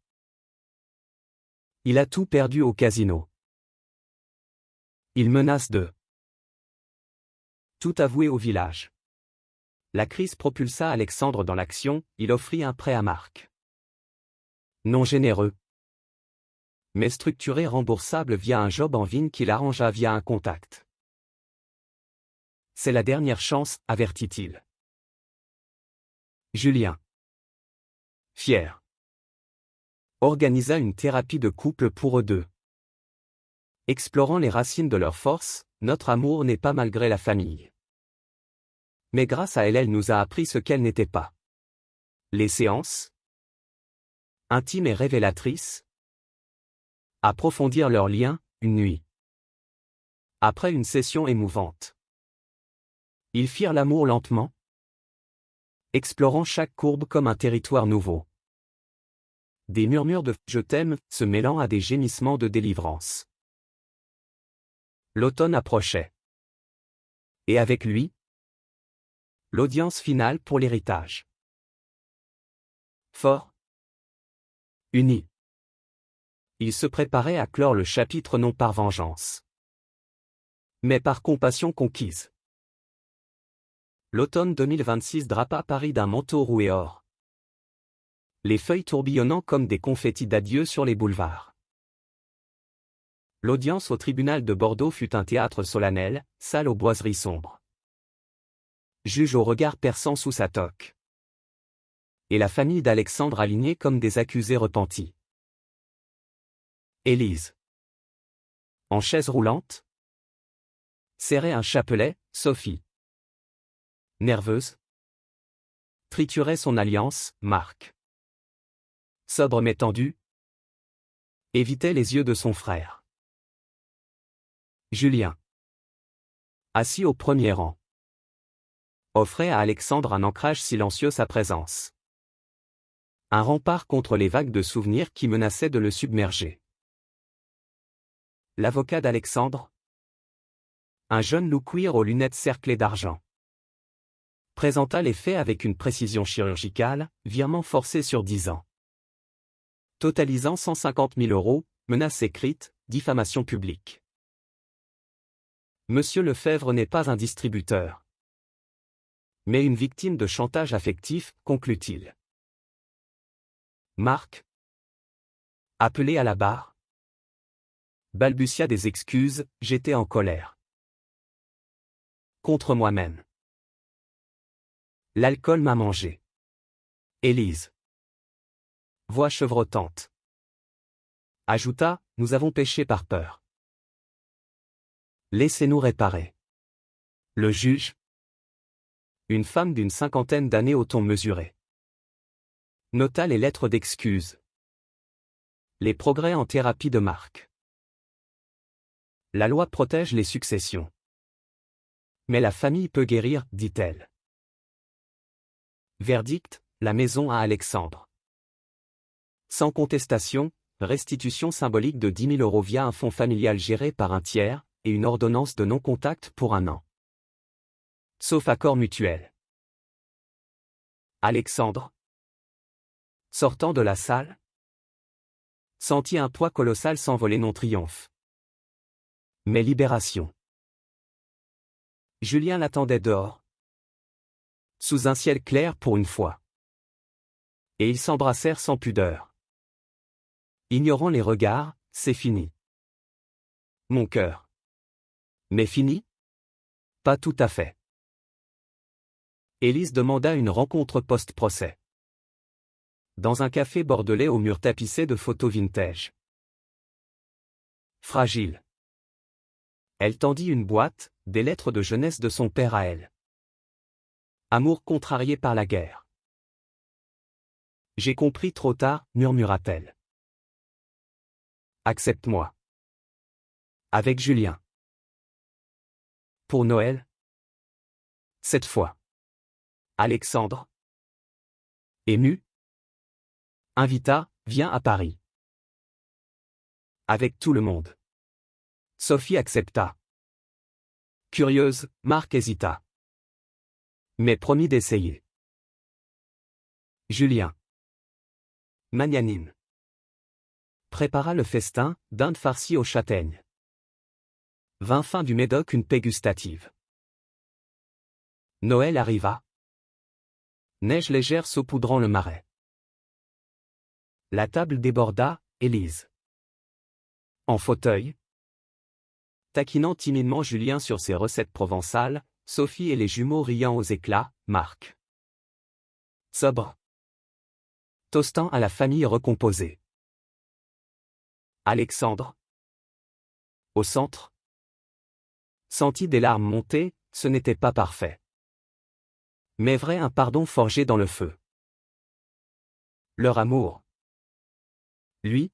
Il a tout perdu au casino. Il menace de tout avouer au village. La crise propulsa Alexandre dans l'action, il offrit un prêt à Marc. Non généreux, mais structuré, remboursable via un job en vigne qu'il arrangea via un contact. C'est la dernière chance, avertit-il. Julien, fier, organisa une thérapie de couple pour eux deux. Explorant les racines de leur force, notre amour n'est pas malgré la famille. Mais grâce à elle, elle nous a appris ce qu'elle n'était pas. Les séances, intimes et révélatrices, approfondir leur lien, une nuit. Après une session émouvante, ils firent l'amour lentement, explorant chaque courbe comme un territoire nouveau. Des murmures de « je t'aime » se mêlant à des gémissements de délivrance. L'automne approchait. Et avec lui, l'audience finale pour l'héritage. Fort, unis. Ils se préparaient à clore le chapitre non par vengeance, mais par compassion conquise. L'automne 2026 drapa Paris d'un manteau roué or. Les feuilles tourbillonnant comme des confettis d'adieu sur les boulevards. L'audience au tribunal de Bordeaux fut un théâtre solennel, salle aux boiseries sombres. Juge au regard perçant sous sa toque. Et la famille d'Alexandre alignée comme des accusés repentis. Élise. En chaise roulante. Serrait un chapelet, Sophie. Nerveuse. Triturait son alliance, Marc. Sobre mais tendu. Évitait les yeux de son frère. Julien. Assis au premier rang. Offrait à Alexandre un ancrage silencieux sa présence. Un rempart contre les vagues de souvenirs qui menaçaient de le submerger. L'avocat d'Alexandre. Un jeune loup cuir aux lunettes cerclées d'argent. Présenta les faits avec une précision chirurgicale, virement forcé sur 10 ans. totalisant 150 000 €, menaces écrites, diffamation publique. Monsieur Lefebvre n'est pas un distributeur, mais une victime de chantage affectif, conclut-il. Marc, appelé à la barre, balbutia des excuses, j'étais en colère. Contre moi-même. L'alcool m'a mangé. Élise. Voix chevrotante. Ajouta, nous avons péché par peur. Laissez-nous réparer. Le juge. Une femme d'une cinquantaine d'années au ton mesuré. Nota les lettres d'excuses. Les progrès en thérapie de Marc. La loi protège les successions. Mais la famille peut guérir, dit-elle. Verdict, la maison à Alexandre. Sans contestation, restitution symbolique de 10 000 € via un fonds familial géré par un tiers, et une ordonnance de non-contact pour 1 an. Sauf accord mutuel. Alexandre, sortant de la salle, sentit un poids colossal s'envoler non triomphe. Mais libération. Julien l'attendait dehors, sous un ciel clair pour une fois. Et ils s'embrassèrent sans pudeur. Ignorant les regards, c'est fini. Mon cœur. Mais fini? Pas tout à fait. Élise demanda une rencontre post-procès. Dans un café bordelais aux murs tapissés de photos vintage. Fragile. Elle tendit une boîte, des lettres de jeunesse de son père à elle. Amour contrarié par la guerre. J'ai compris trop tard, murmura-t-elle. Accepte-moi. Avec Julien. Pour Noël. Cette fois. Alexandre. Ému. Invita, viens à Paris. Avec tout le monde. Sophie accepta. Curieuse, Marc hésita. Mais promit d'essayer. Julien. Magnanime. Prépara le festin, dinde farcie aux châtaignes. Vin fin du Médoc, une paix gustative. Noël arriva. Neige légère saupoudrant le marais. La table déborda, Élise. En fauteuil. Taquinant timidement Julien sur ses recettes provençales, Sophie et les jumeaux riant aux éclats, Marc. Sobre. Toastant à la famille recomposée. Alexandre. Au centre. Sentit des larmes monter, ce n'était pas parfait. Mais vrai, un pardon forgé dans le feu. Leur amour. Lui.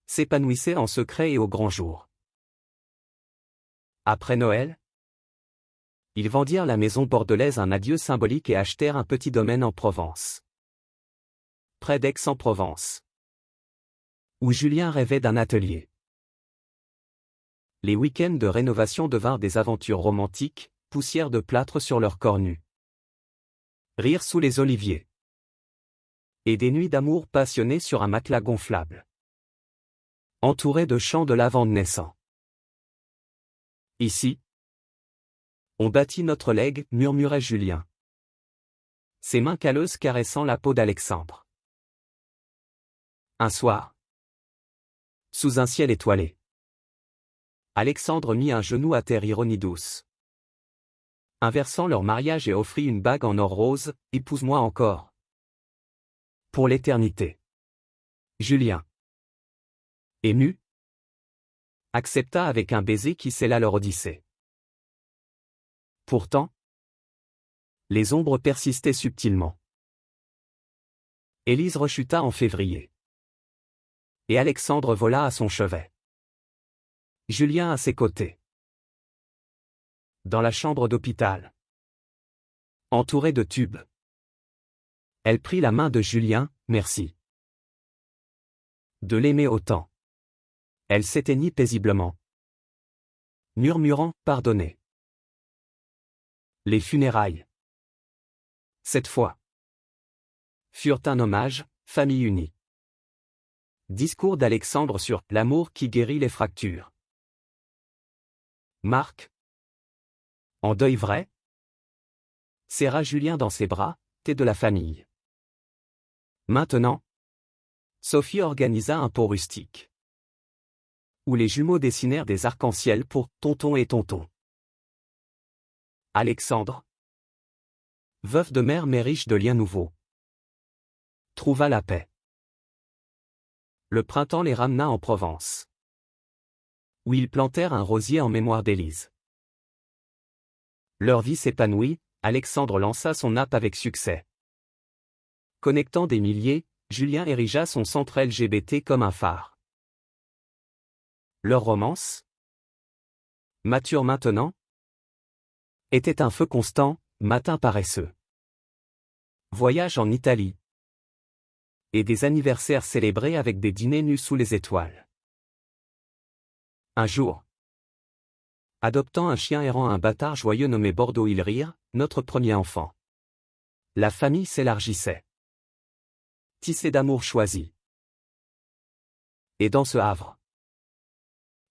S'épanouissait en secret et au grand jour. Après Noël, ils vendirent la maison bordelaise un adieu symbolique et achetèrent un petit domaine en Provence. Près d'Aix-en-Provence. Où Julien rêvait d'un atelier. Les week-ends de rénovation devinrent des aventures romantiques, poussière de plâtre sur leurs corps nus. Rire sous les oliviers. Et des nuits d'amour passionnées sur un matelas gonflable. Entourés de champs de lavande naissants. Ici, on bâtit notre legs, murmurait Julien. Ses mains calleuses caressant la peau d'Alexandre. Un soir, sous un ciel étoilé, Alexandre mit un genou à terre, ironie douce. Inversant leur mariage et offrit une bague en or rose, épouse-moi encore. Pour l'éternité. Julien. Ému, accepta avec un baiser qui scella leur odyssée. Pourtant, les ombres persistaient subtilement. Élise rechuta en février. Et Alexandre vola à son chevet. Julien à ses côtés. Dans la chambre d'hôpital. Entourée de tubes. Elle prit la main de Julien, merci. De l'aimer autant. Elle s'éteignit paisiblement. Murmurant, pardonnez. Les funérailles. Cette fois. Furent un hommage, famille unie. Discours d'Alexandre sur l'amour qui guérit les fractures. Marc. En deuil vrai? Serra Julien dans ses bras, thé de la famille. Maintenant, Sophie organisa un pot rustique, où les jumeaux dessinèrent des arcs-en-ciel pour tonton et tonton. Alexandre, veuf de mère mais riche de liens nouveaux, trouva la paix. Le printemps les ramena en Provence, où ils plantèrent un rosier en mémoire d'Élise. Leur vie s'épanouit, Alexandre lança son app avec succès. Connectant des milliers, Julien érigea son centre LGBT comme un phare. Leur romance, mature maintenant, était un feu constant, matin paresseux. Voyage en Italie. Et des anniversaires célébrés avec des dîners nus sous les étoiles. Un jour, adoptant un chien errant un bâtard joyeux nommé Bordeaux il rire, notre premier enfant. La famille s'élargissait. Tissé d'amour choisi. Et dans ce havre,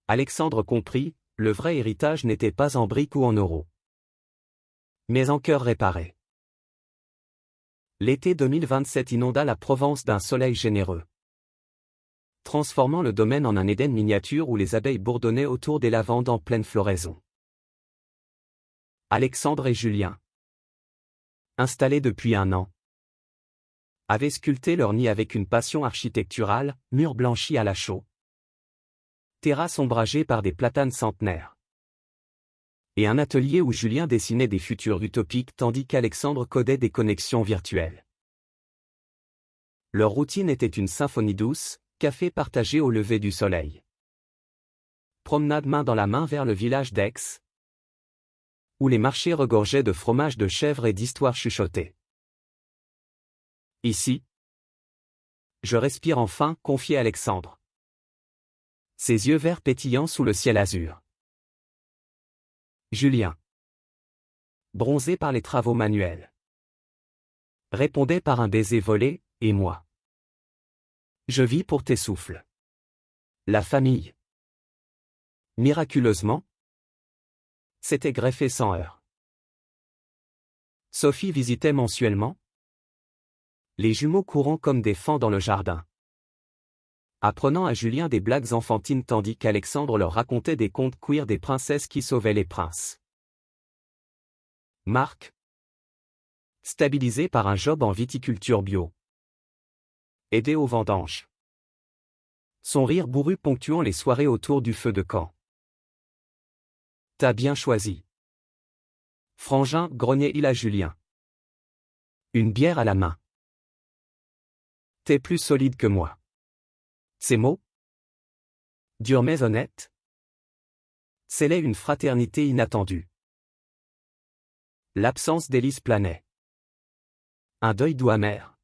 Alexandre comprit, le vrai héritage n'était pas en briques ou en euros, mais en cœur réparé. L'été 2027 inonda la Provence d'un soleil généreux, transformant le domaine en un Éden miniature où les abeilles bourdonnaient autour des lavandes en pleine floraison. Alexandre et Julien, installés depuis 1 an, avaient sculpté leur nid avec une passion architecturale, murs blanchis à la chaux, terrasse ombragée par des platanes centenaires, et un atelier où Julien dessinait des futurs utopiques tandis qu'Alexandre codait des connexions virtuelles. Leur routine était une symphonie douce, café partagé au lever du soleil. Promenade main dans la main vers le village d'Aix, où les marchés regorgeaient de fromage de chèvre et d'histoires chuchotées. Ici, je respire enfin, confiait Alexandre. Ses yeux verts pétillants sous le ciel azur. Julien, bronzé par les travaux manuels, répondait par un baiser volé, et moi. Je vis pour tes souffles. La famille, miraculeusement, s'était greffée sans heurts. Sophie visitait mensuellement, les jumeaux courant comme des faons dans le jardin, apprenant à Julien des blagues enfantines tandis qu'Alexandre leur racontait des contes queer des princesses qui sauvaient les princes. Marc, stabilisé par un job en viticulture bio, aidé aux vendanges. Son rire bourru ponctuant les soirées autour du feu de camp. T'as bien choisi. Frangin, grognait-il à Julien. Une bière à la main. T'es plus solide que moi. Ces mots, durs mais honnêtes, scellaient une fraternité inattendue. L'absence d'Élise planait. Un deuil doux amer,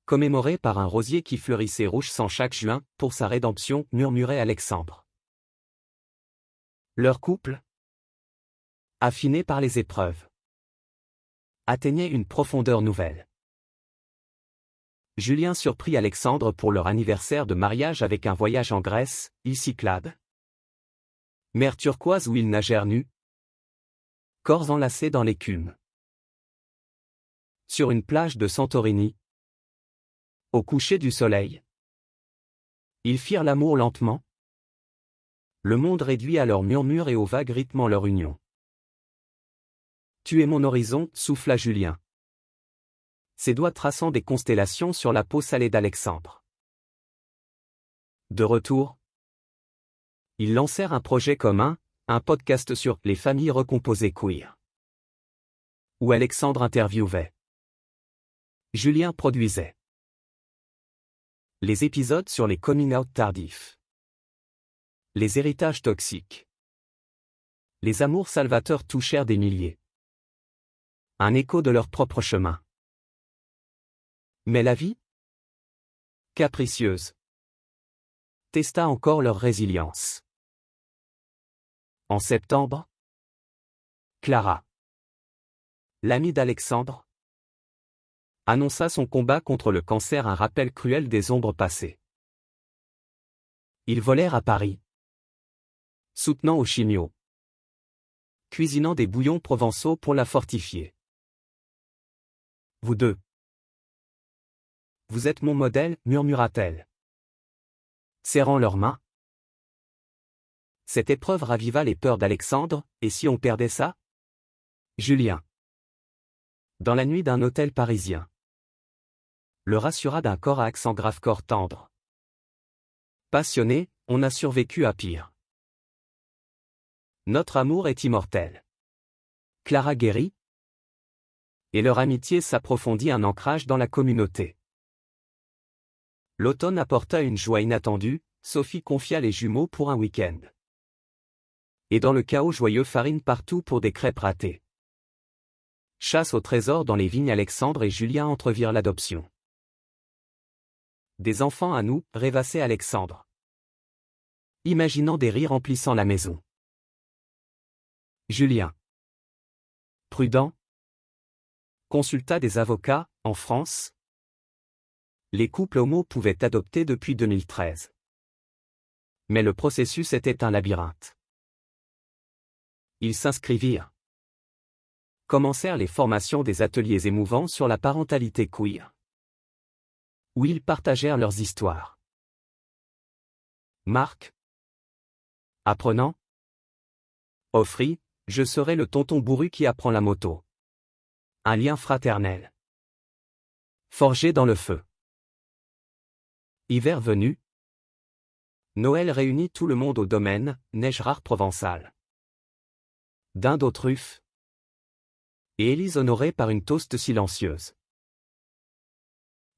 commémoré par un rosier qui fleurissait rouge sang chaque juin, pour sa rédemption, murmurait Alexandre. Leur couple, affiné par les épreuves, atteignait une profondeur nouvelle. Julien surprit Alexandre pour leur anniversaire de mariage avec un voyage en Grèce, île Cyclades. Mer turquoise où ils nagèrent nus, corps enlacés dans l'écume. Sur une plage de Santorini, au coucher du soleil, ils firent l'amour lentement, le monde réduit à leurs murmures et aux vagues rythmant leur union. Tu es mon horizon, souffla Julien, ses doigts traçant des constellations sur la peau salée d'Alexandre. De retour, ils lancèrent un projet commun, un podcast sur les familles recomposées queer, où Alexandre interviewait, Julien produisait. Les épisodes sur les coming-out tardifs, les héritages toxiques, les amours salvateurs touchèrent des milliers. Un écho de leur propre chemin. Mais la vie, capricieuse, testa encore leur résilience. En septembre, Clara, l'amie d'Alexandre, annonça son combat contre le cancer, un rappel cruel des ombres passées. Ils volèrent à Paris. Soutenant au chimio. Cuisinant des bouillons provençaux pour la fortifier. Vous deux. Vous êtes mon modèle, murmura-t-elle. Serrant leurs mains. Cette épreuve raviva les peurs d'Alexandre, et si on perdait ça? Julien. Dans la nuit d'un hôtel parisien. Le rassura d'un corps à accent grave, corps tendre. Passionné, on a survécu à pire. Notre amour est immortel. Clara guérit. Et leur amitié s'approfondit, un ancrage dans la communauté. L'automne apporta une joie inattendue, Sophie confia les jumeaux pour un week-end. Et dans le chaos joyeux, farine partout pour des crêpes ratées. Chasse au trésor dans les vignes, Alexandre et Julien entrevirent l'adoption. Des enfants à nous, rêvassait Alexandre. Imaginant des rires emplissant la maison. Julien. Prudent. Consulta des avocats, en France. Les couples homo pouvaient adopter depuis 2013. Mais le processus était un labyrinthe. Ils s'inscrivirent. Commencèrent les formations des ateliers émouvants sur la parentalité queer. Où ils partagèrent leurs histoires. Marc. Apprenant. Offrit, je serai le tonton bourru qui apprend la moto. Un lien fraternel. Forgé dans le feu. Hiver venu. Noël réunit tout le monde au domaine, neige rare provençale. Dinde aux truffes. Et Élise honorée par une toast silencieuse.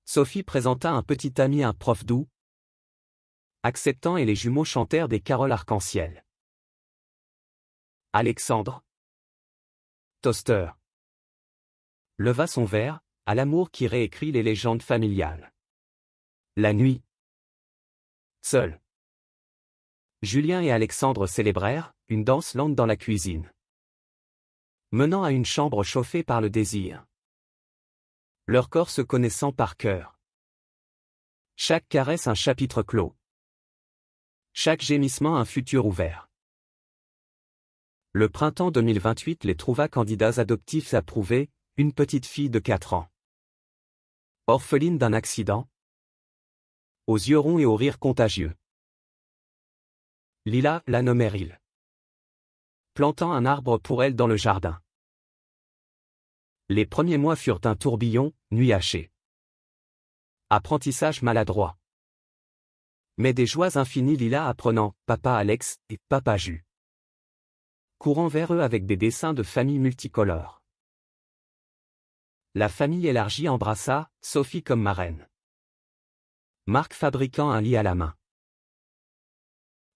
Sophie présenta un petit ami, un prof doux. Acceptant, et les jumeaux chantèrent des caroles arc-en-ciel. Alexandre. Toaster. Leva son verre, à l'amour qui réécrit les légendes familiales. La nuit. Seul. Julien et Alexandre célébrèrent une danse lente dans la cuisine. Menant à une chambre chauffée par le désir. Leurs corps se connaissant par cœur. Chaque caresse un chapitre clos. Chaque gémissement un futur ouvert. Le printemps 2028 les trouva candidats adoptifs approuvés, une petite fille de 4 ans. Orpheline d'un accident. Aux yeux ronds et au rire contagieux. Lila la nommait Ril. Plantant un arbre pour elle dans le jardin. Les premiers mois furent un tourbillon, nuit hachée. Apprentissage maladroit. Mais des joies infinies, Lila apprenant, papa Alex et papa Jus. Courant vers eux avec des dessins de famille multicolores. La famille élargie embrassa, Sophie comme marraine. Marc fabriquant un lit à la main.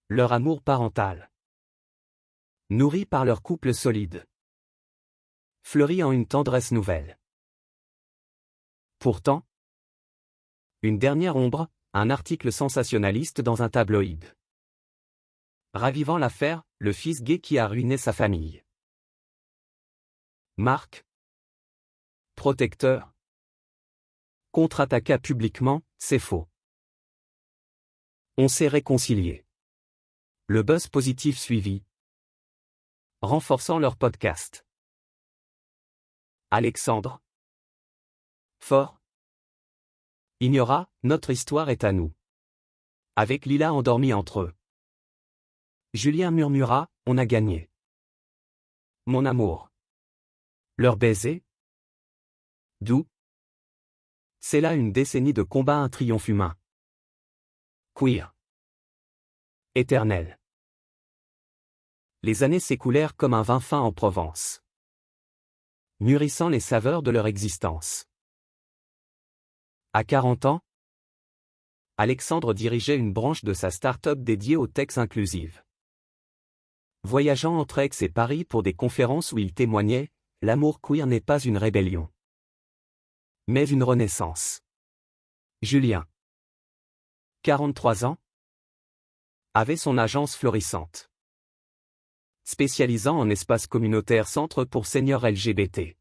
Leur amour parental. Nourri par leur couple solide. Fleuri en une tendresse nouvelle. Pourtant, une dernière ombre, un article sensationnaliste dans un tabloïd. Ravivant l'affaire, le fils gay qui a ruiné sa famille. Marc. Protecteur. Contre-attaqua publiquement, c'est faux. On s'est réconciliés. Le buzz positif suivit. Renforçant leur podcast. Alexandre. Fort. Ignora, notre histoire est à nous. Avec Lila endormie entre eux. Julien murmura, on a gagné. Mon amour. Leur baiser. Doux. C'est là une décennie de combat, un triomphe humain. Queer. Éternel. Les années s'écoulèrent comme un vin fin en Provence. Mûrissant les saveurs de leur existence. À 40 ans, Alexandre dirigeait une branche de sa start-up dédiée aux techs inclusives. Voyageant entre Aix et Paris pour des conférences où il témoignait, l'amour queer n'est pas une rébellion, mais une renaissance. Julien. 43 ans. Avait son agence florissante. Spécialisant en espace communautaire, centre pour seniors LGBT.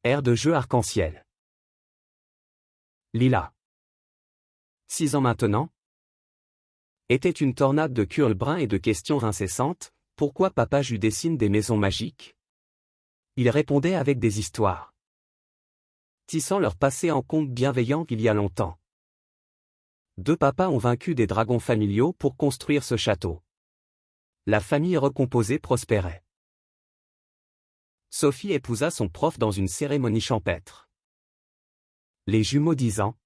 Aire de jeu arc-en-ciel. Lila. 6 ans maintenant. Était une tornade de curls bruns et de questions incessantes. Pourquoi papa Jus dessine des maisons magiques? Il répondait avec des histoires, tissant leur passé en conte bienveillant il y a longtemps. Deux papas ont vaincu des dragons familiaux pour construire ce château. La famille recomposée prospérait. Sophie épousa son prof dans une cérémonie champêtre. Les jumeaux 10 ans.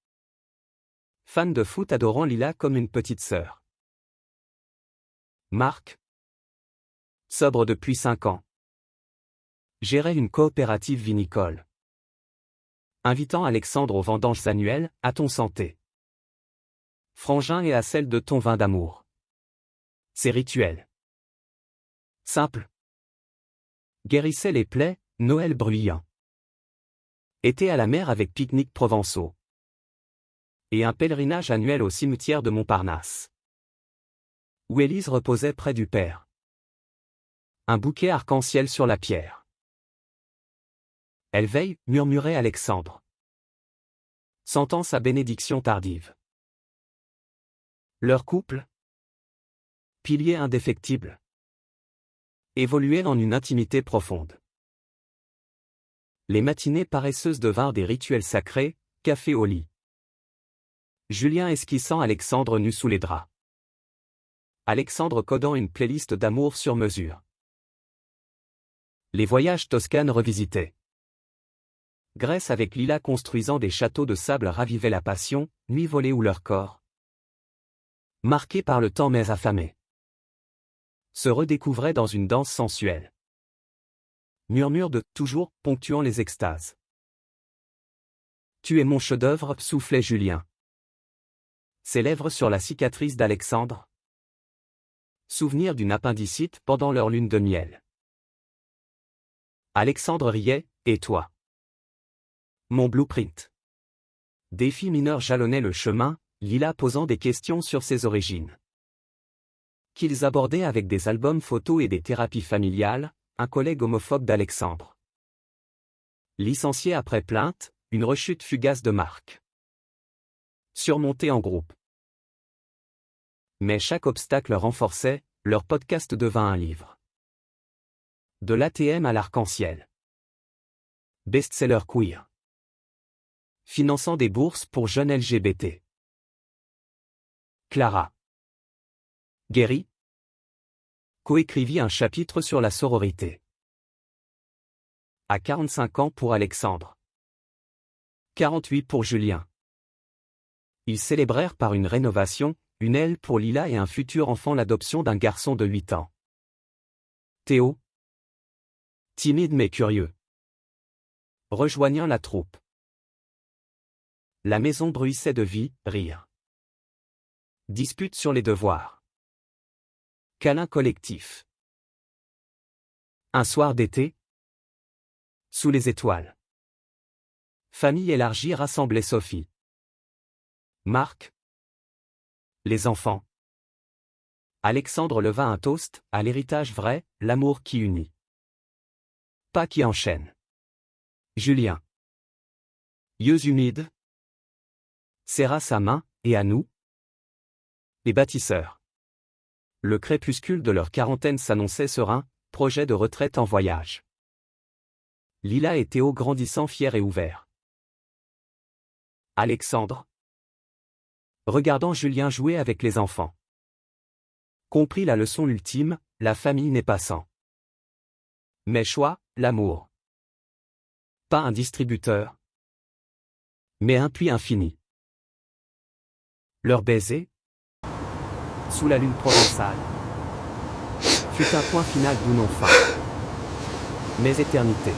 Fans de foot adorant Lila comme une petite sœur. Marc, sobre depuis 5 ans, gérait une coopérative vinicole. Invitant Alexandre aux vendanges annuelles, à ton santé. Frangin et à celle de ton vin d'amour. Ces rituels simples guérissaient les plaies, Noël bruyant. Été à la mer avec pique-nique provençaux. Et un pèlerinage annuel au cimetière de Montparnasse, où Élise reposait près du père. Un bouquet arc-en-ciel sur la pierre. Elle veille, murmurait Alexandre, sentant sa bénédiction tardive. Leur couple, pilier indéfectible, évoluait en une intimité profonde. Les matinées paresseuses devinrent des rituels sacrés, café au lit. Julien esquissant Alexandre nu sous les draps. Alexandre codant une playlist d'amour sur mesure. Les voyages Toscane revisités. Grèce avec Lila construisant des châteaux de sable ravivaient la passion, nuit volée où leur corps, marqué par le temps mais affamé, se redécouvrait dans une danse sensuelle. Murmure de « toujours » ponctuant les extases. Tu es mon chef-d'œuvre, soufflait Julien. Ses lèvres sur la cicatrice d'Alexandre. Souvenir d'une appendicite pendant leur lune de miel. Alexandre riait, et toi? Mon blueprint. Défi mineur jalonnait le chemin, Lila posant des questions sur ses origines. Qu'ils abordaient avec des albums photos et des thérapies familiales, un collègue homophobe d'Alexandre. Licencié après plainte, une rechute fugace de Marc. Surmonté en groupe. Mais chaque obstacle renforçait, leur podcast devint un livre. De l'ATM à l'arc-en-ciel. Best-seller queer. Finançant des bourses pour jeunes LGBT. Clara Guéry coécrivit un chapitre sur la sororité. À 45 ans pour Alexandre. 48 pour Julien. Ils célébrèrent par une rénovation, une aile pour Lila et un futur enfant l'adoption d'un garçon de 8 ans. Théo, timide mais curieux, rejoignant la troupe. La maison bruissait de vie, rire. Dispute sur les devoirs. Câlin collectif. Un soir d'été. Sous les étoiles. Famille élargie rassemblait Sophie. Marc. Les enfants. Alexandre leva un toast, à l'héritage vrai, l'amour qui unit. Pas qui enchaîne. Julien. Yeux humides. Serra sa main, et à nous. Les bâtisseurs. Le crépuscule de leur quarantaine s'annonçait serein, projet de retraite en voyage. Lila et Théo grandissant fiers et ouverts. Alexandre, regardant Julien jouer avec les enfants, comprit la leçon ultime, la famille n'est pas sans. Mais choix, l'amour. Pas un distributeur, mais un puits infini. Leur baiser, sous la lune provençale, fut un point final d'où non fin, mais éternité.